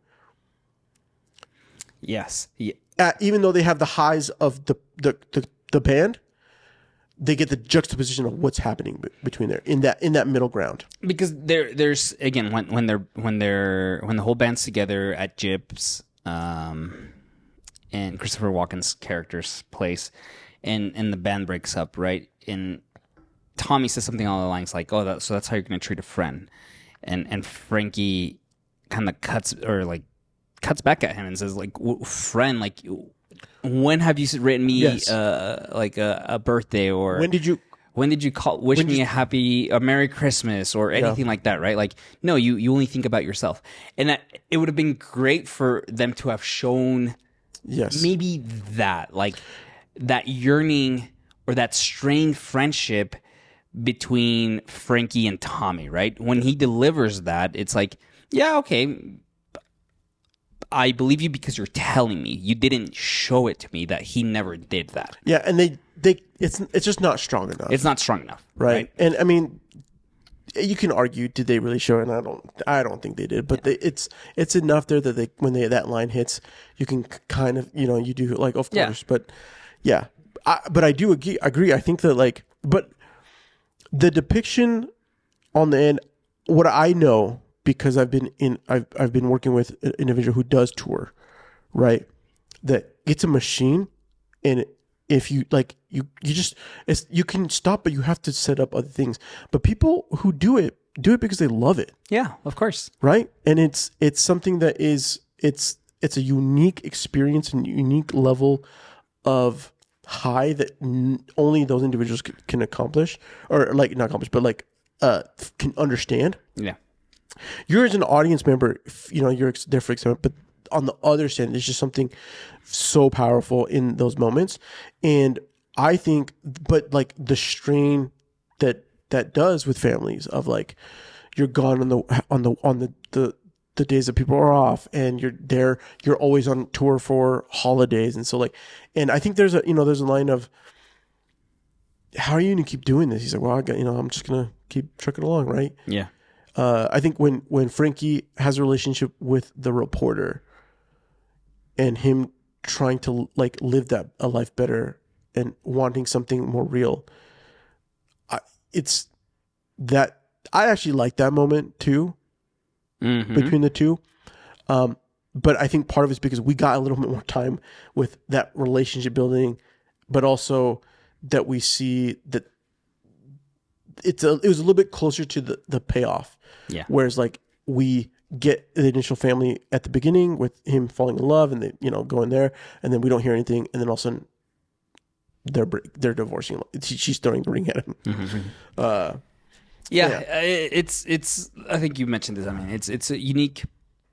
Yes. Yeah. Even though they have the highs of the band, they get the juxtaposition of what's happening between there in that middle ground. Because there's again when the whole band's together at Jib's and Christopher Walken's character's place, and the band breaks up, right? And Tommy says something along the lines like, "Oh, so that's how you're going to treat a friend," and Frankie kind of cuts back at him and says like, "Friend, like." When have you written me like a birthday, or when did you wish me a Merry Christmas or anything like that, right? Like, no, you only think about yourself. And it would have been great for them to have shown maybe that, like that yearning or that strained friendship between Frankie and Tommy, right? When he delivers that, it's like, yeah, okay, I believe you because you're telling me. You didn't show it to me that he never did that. Yeah, and it's just not strong enough. It's not strong enough, right? And I mean, you can argue, did they really show it? And I don't think they did, but it's enough there that when that line hits, you can kind of, you do like, of course, but yeah, but I do agree. I think that but the depiction on the end, what I know, because I've been working with an individual who does tour, right? That it's a machine, and if you you can stop, but you have to set up other things. But people who do it because they love it. Yeah, of course, right? And it's something that it's a unique experience and unique level of high that only those individuals can accomplish, or not accomplish, but can understand. Yeah. You're as an audience member, you're there for example, but on the other side, there's just something so powerful in those moments. And I think, but the strain that does with families of you're gone on the days that people are off, and you're always on tour for holidays. And so and I think there's a line of, how are you going to keep doing this? He's like, well, I'm just going to keep trucking along. Right. Yeah. I think when Frankie has a relationship with the reporter, and him trying to live a life better and wanting something more real, it's that I actually like that moment too, between the two. But I think part of it's because we got a little bit more time with that relationship building, but also that we see that it was a little bit closer to the payoff. Yeah. Whereas we get the initial family at the beginning with him falling in love and they, going there, and then we don't hear anything, and then all of a sudden they're divorcing. She's throwing the ring at him. Mm-hmm. It's I think you mentioned this. I mean, it's a unique,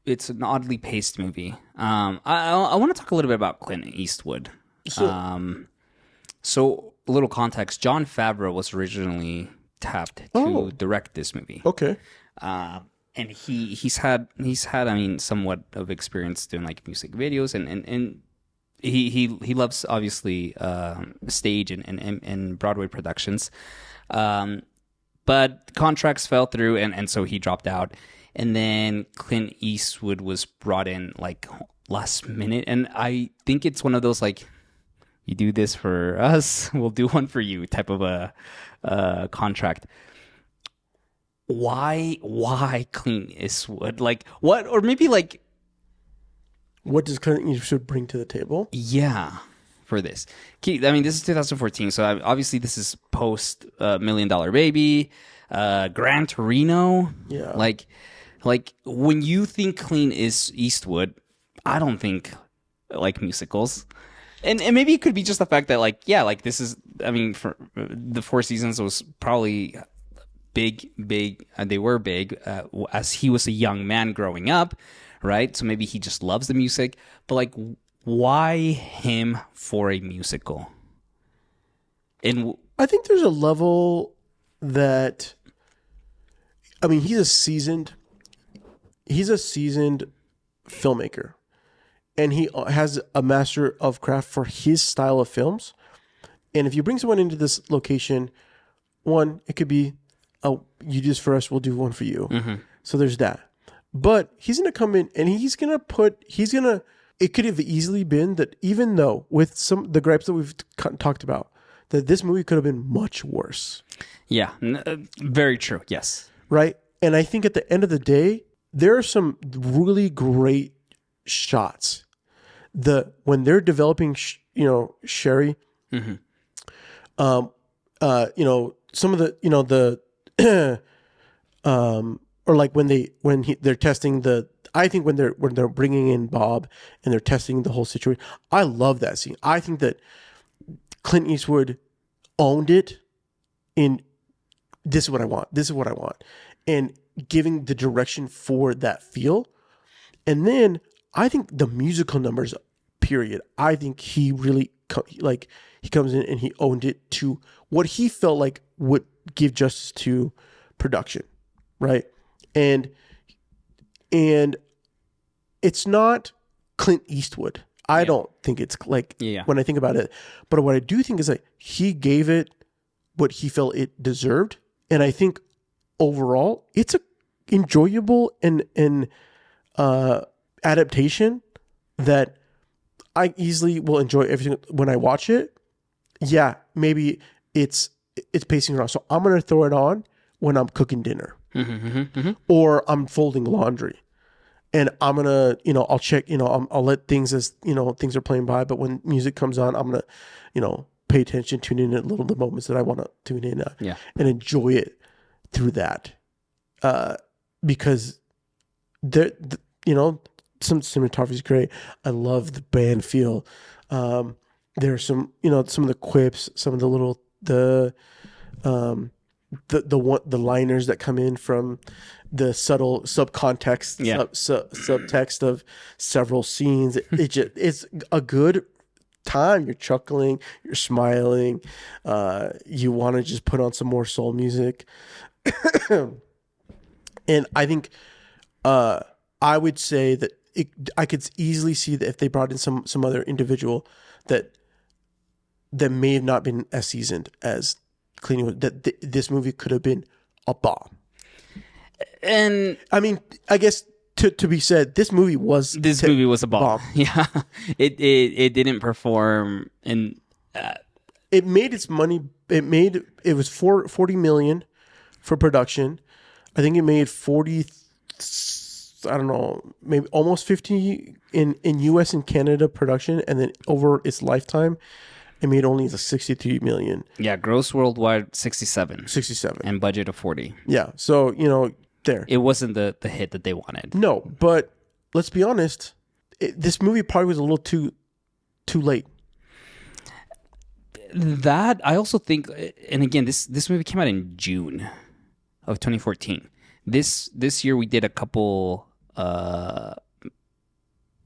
it's an oddly paced movie. I want to talk a little bit about Clint Eastwood. So a little context: Jon Favreau was originally tapped to direct this movie. Okay. And he's had I mean somewhat of experience doing music videos, and he loves obviously stage and Broadway productions, but contracts fell through, and so he dropped out. And then Clint Eastwood was brought in last minute, and I think it's one of those you do this for us, we'll do one for you type of a contract. Why Clint Eastwood? What? Or maybe what does Clint Eastwood bring to the table? Yeah, for this. I mean, this is 2014, so obviously this is post $1 Million Baby, Gran Torino. Yeah. When you think Clint Eastwood, I don't think musicals. And maybe it could be just the fact that this is, I mean, for the Four Seasons was probably big. They were big as he was a young man growing up, right? So maybe he just loves the music. But why him for a musical? And I think there's a level that, I mean, he's a seasoned filmmaker, and he has a master of craft for his style of films. And if you bring someone into this location, one, it could be, oh, you do this for us, we'll do one for you. Mm-hmm. So there's that. But he's going to come in and it could have easily been that, even though with the gripes that we've talked about, that this movie could have been much worse. Yeah, very true. Yes. Right? And I think at the end of the day, there are some really great shots. When they're developing, Sherry, Mm-hmm. Some of the, or like they're testing I think when they're bringing in Bob and they're testing the whole situation, I love that scene. I think that Clint Eastwood owned it in this is what I want. This is what I want. And giving the direction for that feel. And then I think the musical numbers, period, I think he really, he comes in and he owned it to what he felt like would give justice to production, right? And it's not Clint Eastwood. I don't think it's when I think about it. But what I do think is he gave it what he felt it deserved. And I think overall, it's a enjoyable and adaptation that I easily will enjoy everything when I watch it. Yeah, maybe it's pacing around. So I'm going to throw it on when I'm cooking dinner or I'm folding laundry. And I'm going to, I'll check, I'll let things as, things are playing by. But when music comes on, I'm going to, pay attention, tune in at the moments that I want to tune in and enjoy it through that. Because some cinematography is great. I love the band feel. There's some, some of the quips, some of the little, the liners that come in from the subtle subcontext, subtext of several scenes. It's a good time. You're chuckling, you're smiling. You want to just put on some more soul music. And I think I would say that I could easily see that if they brought in some other individual that may have not been as seasoned as Clint Eastwood, that this movie could have been a bomb. And I mean, I guess to be said, this movie was a bomb. Yeah, it didn't perform, and it made its money. It was 40 million for production. I think it made 40. I don't know, maybe almost 50 in US and Canada production, and then over its lifetime, it made only 63 million. Yeah, gross worldwide 67, and budget of 40. Yeah, so there. It wasn't the hit that they wanted. No, but let's be honest, this movie probably was a little too late. That I also think, and again, this movie came out in June of 2014. This year we did a couple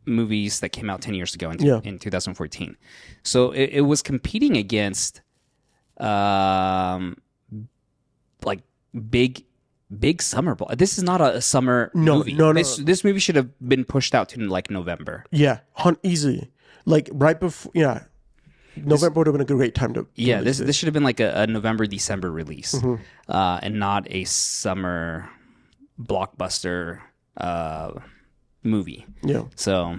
movies that came out 10 years ago in 2014. So it was competing against like big summer ball. This is not a summer movie. No. This movie should have been pushed out to like November. Yeah, easily. Like right before, November would have been a great time to release this should have been like a November, December release, and not a summer blockbuster movie. Yeah. So,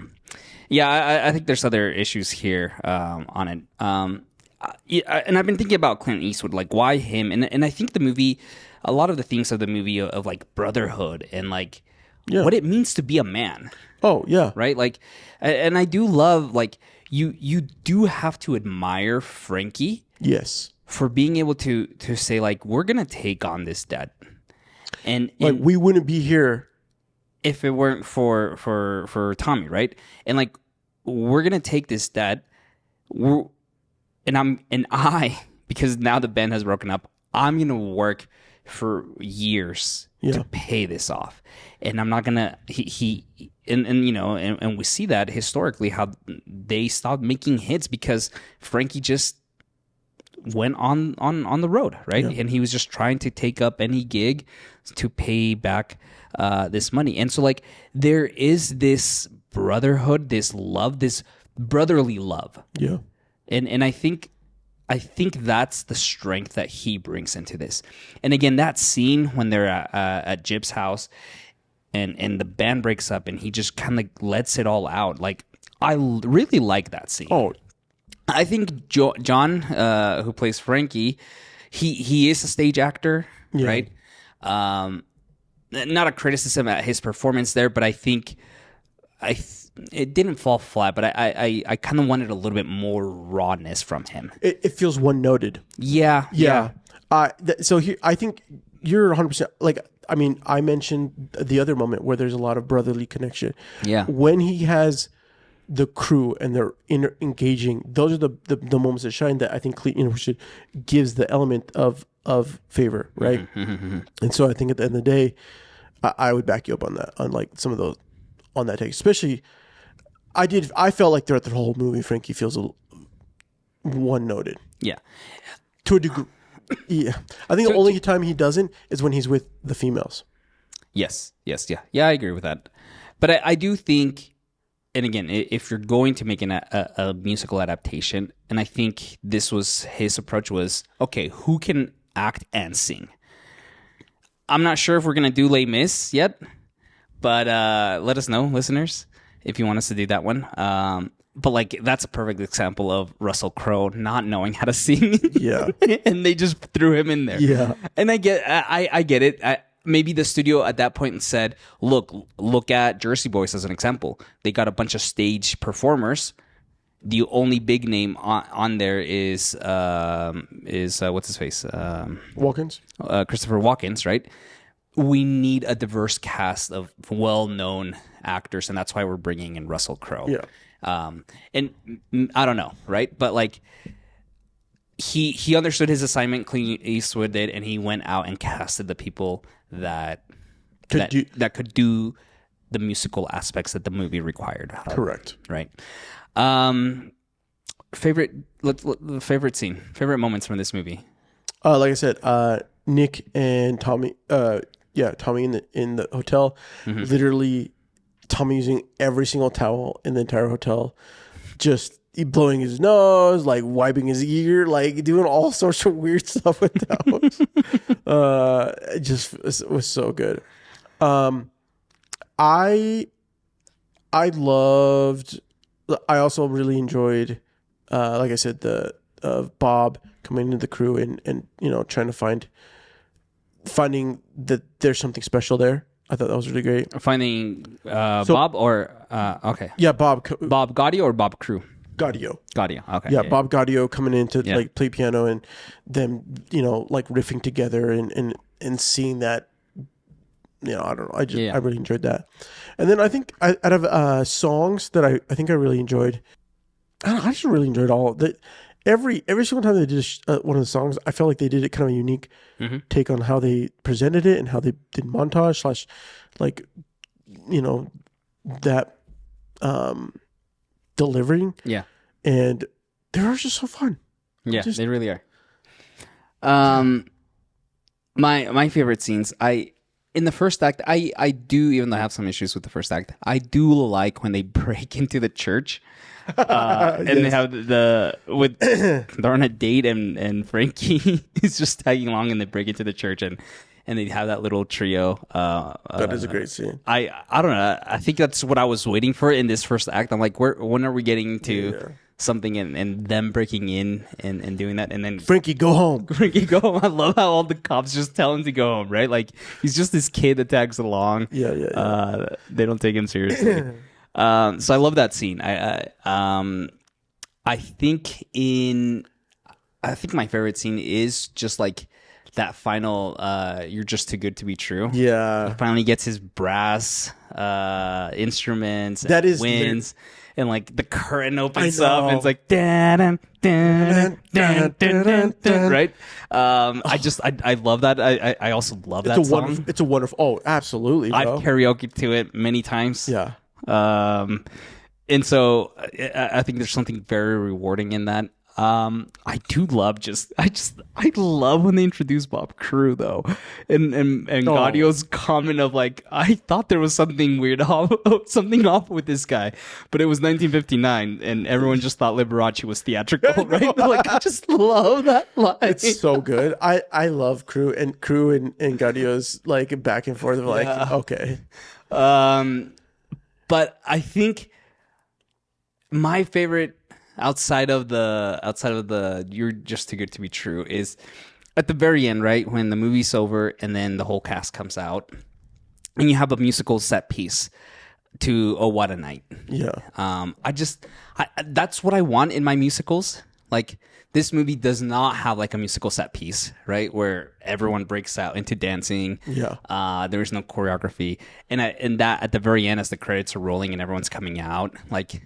I think there's other issues here on it. And I've been thinking about Clint Eastwood, like why him? And I think the movie, a lot of the themes of the movie of like brotherhood and like what it means to be a man. Oh yeah. Right. Like, and I do love like you do have to admire Frankie. Yes. For being able to say like we're gonna take on this debt. And we wouldn't be here if it weren't for Tommy, right? And like we're gonna take this debt, because now the band has broken up, I'm gonna work for years to pay this off, and I'm not gonna. And we see that historically how they stopped making hits because Frankie just went on the road, right? And he was just trying to take up any gig to pay back this money. And so like there is this brotherhood, this love, this brotherly love. Yeah. And I think that's the strength that he brings into this. And again, that scene when they're at Jib's house and the band breaks up and he just kind of lets it all out. Like I really like that scene. Oh, I think John, who plays Frankie, he is a stage actor, right? Not a criticism at his performance there, but I think it didn't fall flat. But I kind of wanted a little bit more rawness from him. It feels one noted. Yeah. So here, I think you're 100%. Like, I mean, I mentioned the other moment where there's a lot of brotherly connection. Yeah. When he has the crew and they're engaging, those are the moments that shine. That I think Clint Eastwood gives the element of favor, right? And so I think at the end of the day, I would back you up on that, on like some of those, on that take. Especially, I felt like throughout the whole movie, Frankie feels one noted. Yeah. To a degree. Yeah. I think the only time he doesn't is when he's with the females. Yes. Yeah, I agree with that. But I do think, and again, if you're going to make a musical adaptation, and I think this was his approach was, okay, who can act and sing? I'm not sure if we're going to do Les Mis yet, but let us know, listeners, if you want us to do that one. But like, that's a perfect example of Russell Crowe not knowing how to sing. Yeah. And they just threw him in there. Yeah. And I get it. Maybe the studio at that point said, look at Jersey Boys as an example. They got a bunch of stage performers. The only big name on there is what's his face? Walkins? Christopher Walkins, right? We need a diverse cast of well-known actors, and that's why we're bringing in Russell Crowe. Yeah. And I don't know, right? But like, he understood his assignment, Clint Eastwood did, and he went out and casted the people that could do the musical aspects that the movie required. Correct. Right. Favorite scene, favorite moments from this movie. Like I said, Nick and Tommy. Tommy in the hotel. Literally, Tommy using every single towel in the entire hotel, just blowing his nose, like wiping his ear, like doing all sorts of weird stuff with towels. It was so good. I also really enjoyed, like I said, the Bob coming into the crew and trying to finding that there's something special there. I thought that was really great. Finding Bob or okay. Yeah, Bob Gaudio or Bob Crew? Gaudio. Okay. Yeah, Bob Gaudio coming in to like play piano and them, like riffing together and seeing that. I don't know. I really enjoyed that. And then I think out of songs that I think I really enjoyed, I just really enjoyed all that. Every single time they did one of the songs, I felt like they did it kind of a unique take on how they presented it and how they did montage / like, that delivering. Yeah. And they were just so fun. Yeah, they really are. My favorite scenes, in the first act, I do, even though I have some issues with the first act, I do like when they break into the church. And they have they're on a date and Frankie is just tagging along and they break into the church and they have that little trio. That is a great scene. I don't know. I think that's what I was waiting for in this first act. I'm like, when are we getting to something and them breaking in and doing that? And then Frankie, go home. Frankie, go home. I love how all the cops just tell him to go home, right? Like, he's just this kid that tags along. Yeah. They don't take him seriously. So I love that scene. I think my favorite scene is just like that final "You're just too good to be true." Yeah. He finally gets his brass instruments. That is wins. And like the curtain opens up and it's like dun, dun, dun, dun, dun, right? I love that. I also love that song. It's a wonderful. Oh, absolutely. Bro. I've karaoke to it many times. Yeah. And so I think there's something very rewarding in that. I do love I love when they introduce Bob Crew though, and Gaudio's comment of like, I thought there was something weird something off with this guy, but it was 1959 and everyone just thought Liberace was theatrical, right? Like, I just love that line. It's so good. I love Crew and Gaudio's like back and forth of like, okay. But I think my favorite outside of the you're just too good to be true is at the very end, right? When the movie's over and then the whole cast comes out and you have a musical set piece to Oh What a Night. Yeah. That's what I want in my musicals. Like, this movie does not have like a musical set piece, right? Where everyone breaks out into dancing. Yeah. There's no choreography. And that at the very end, as the credits are rolling and everyone's coming out, like,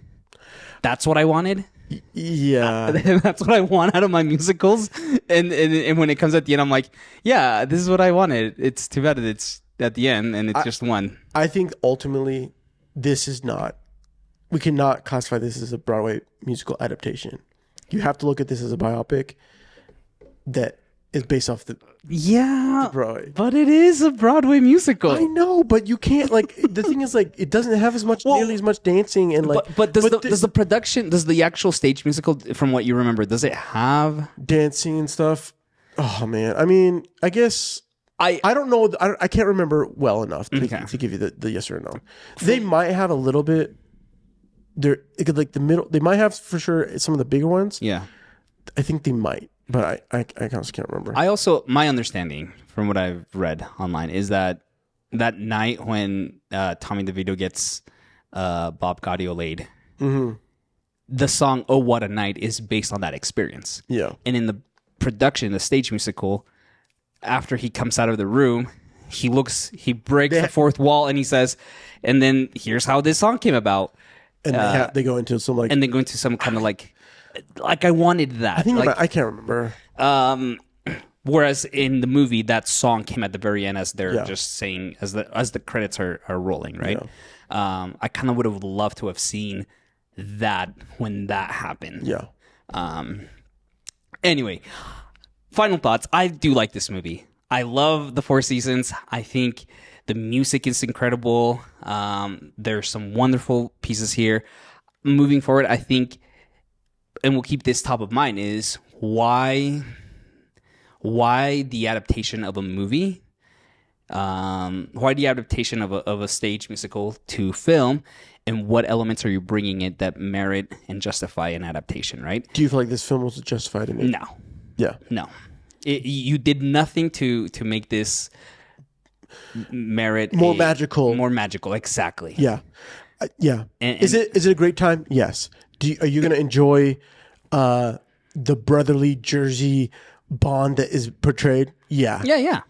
that's what I wanted. Yeah. That's what I want out of my musicals. And when it comes at the end, I'm like, yeah, this is what I wanted. It's too bad that it's at the end and it's just one. I think ultimately this is not, we cannot classify this as a Broadway musical adaptation. You have to look at this as a biopic that is based off the Broadway. But it is a Broadway musical. I know, but you can't, like, the thing is, like, it doesn't have nearly as much dancing and like. But does the production, does the actual stage musical, from what you remember, does it have dancing and stuff? Oh man, I mean, I guess I don't know. I can't remember well enough to give you the yes or no. They might have a little bit. It could, like, the middle. They might have for sure some of the bigger ones. Yeah, I think they might, but I also can't remember. My understanding from what I've read online is that night when Tommy DeVito gets Bob Gaudio laid, the song "Oh What a Night" is based on that experience. Yeah, and in the production, the stage musical, after he comes out of the room, he breaks the fourth wall, and he says, "And then here's how this song came about." And they go into some and they go into some kind of like I wanted that. I think like, I can't remember. Whereas in the movie, that song came at the very end as they're just saying as the credits are rolling, right? Yeah. I kind of would have loved to have seen that when that happened. Yeah. Anyway, final thoughts. I do like this movie. I love the Four Seasons. I think the music is incredible. There's some wonderful pieces here. Moving forward, I think, and we'll keep this top of mind, is why the adaptation of a movie, why the adaptation of a stage musical to film, and what elements are you bringing it that merit and justify an adaptation, right? Do you feel like this film was justified in it? No. Yeah. No. You did nothing to make this merit more magical. Exactly. Yeah. Yeah. And is it a great time? Yes. Are you going to enjoy the brotherly Jersey bond that is portrayed? Yeah. Yeah.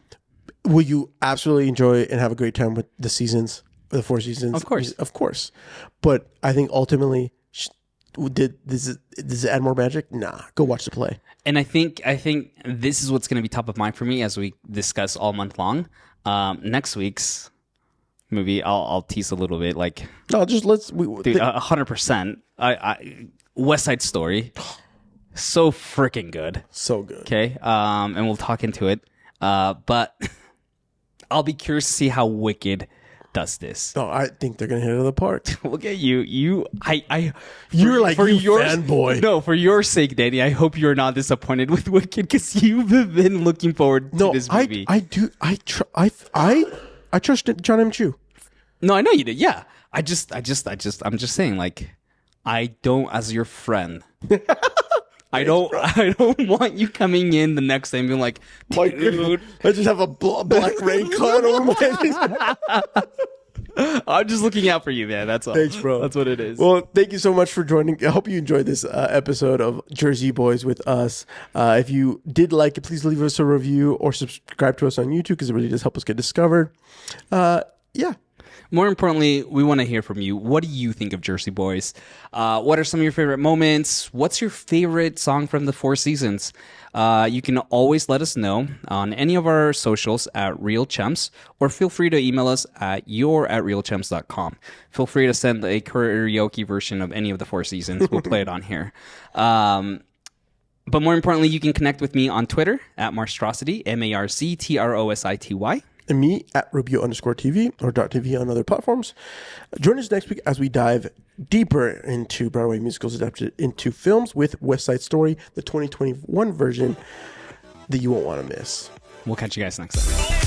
Will you absolutely enjoy and have a great time with the Four Seasons? Of course. But I think ultimately, does it add more magic? Nah. Go watch the play. And I think this is what's going to be top of mind for me as we discuss all month long. Next week's movie, I'll tease a little bit. Like, no, just 100%. West Side Story, so freaking good, so good. Okay, and we'll talk into it. But I'll be curious to see how Wicked does this. Oh, I think they're gonna hit it out of the park. Look at you. You're like your fanboy. No, for your sake, Danny, I hope you're not disappointed with Wicked because you've been looking forward to this movie. I do. I trust John M. Chu. No, I know you did. Yeah, I'm just saying, like, I don't, as your friend. I don't want you coming in the next day and being like, dude, I just have a black raincoat over my head. I'm just looking out for you, man. That's all. Thanks, bro. That's what it is. Well, thank you so much for joining. I hope you enjoyed this episode of Jersey Boys with us. If you did like it, please leave us a review or subscribe to us on YouTube because it really does help us get discovered. Yeah. More importantly, we want to hear from you. What do you think of Jersey Boys? What are some of your favorite moments? What's your favorite song from the Four Seasons? You can always let us know on any of our socials at Real Chumps, or feel free to email us at your@realchumps.com. Feel free to send a karaoke version of any of the Four Seasons. We'll play it on here. But more importantly, you can connect with me on Twitter at Marstrosity, MARCTROSITY. And me at Rubio_TV or .TV on other platforms. Join us next week as we dive deeper into Broadway musicals adapted into films with West Side Story, the 2021 version that you won't want to miss. We'll catch you guys next time.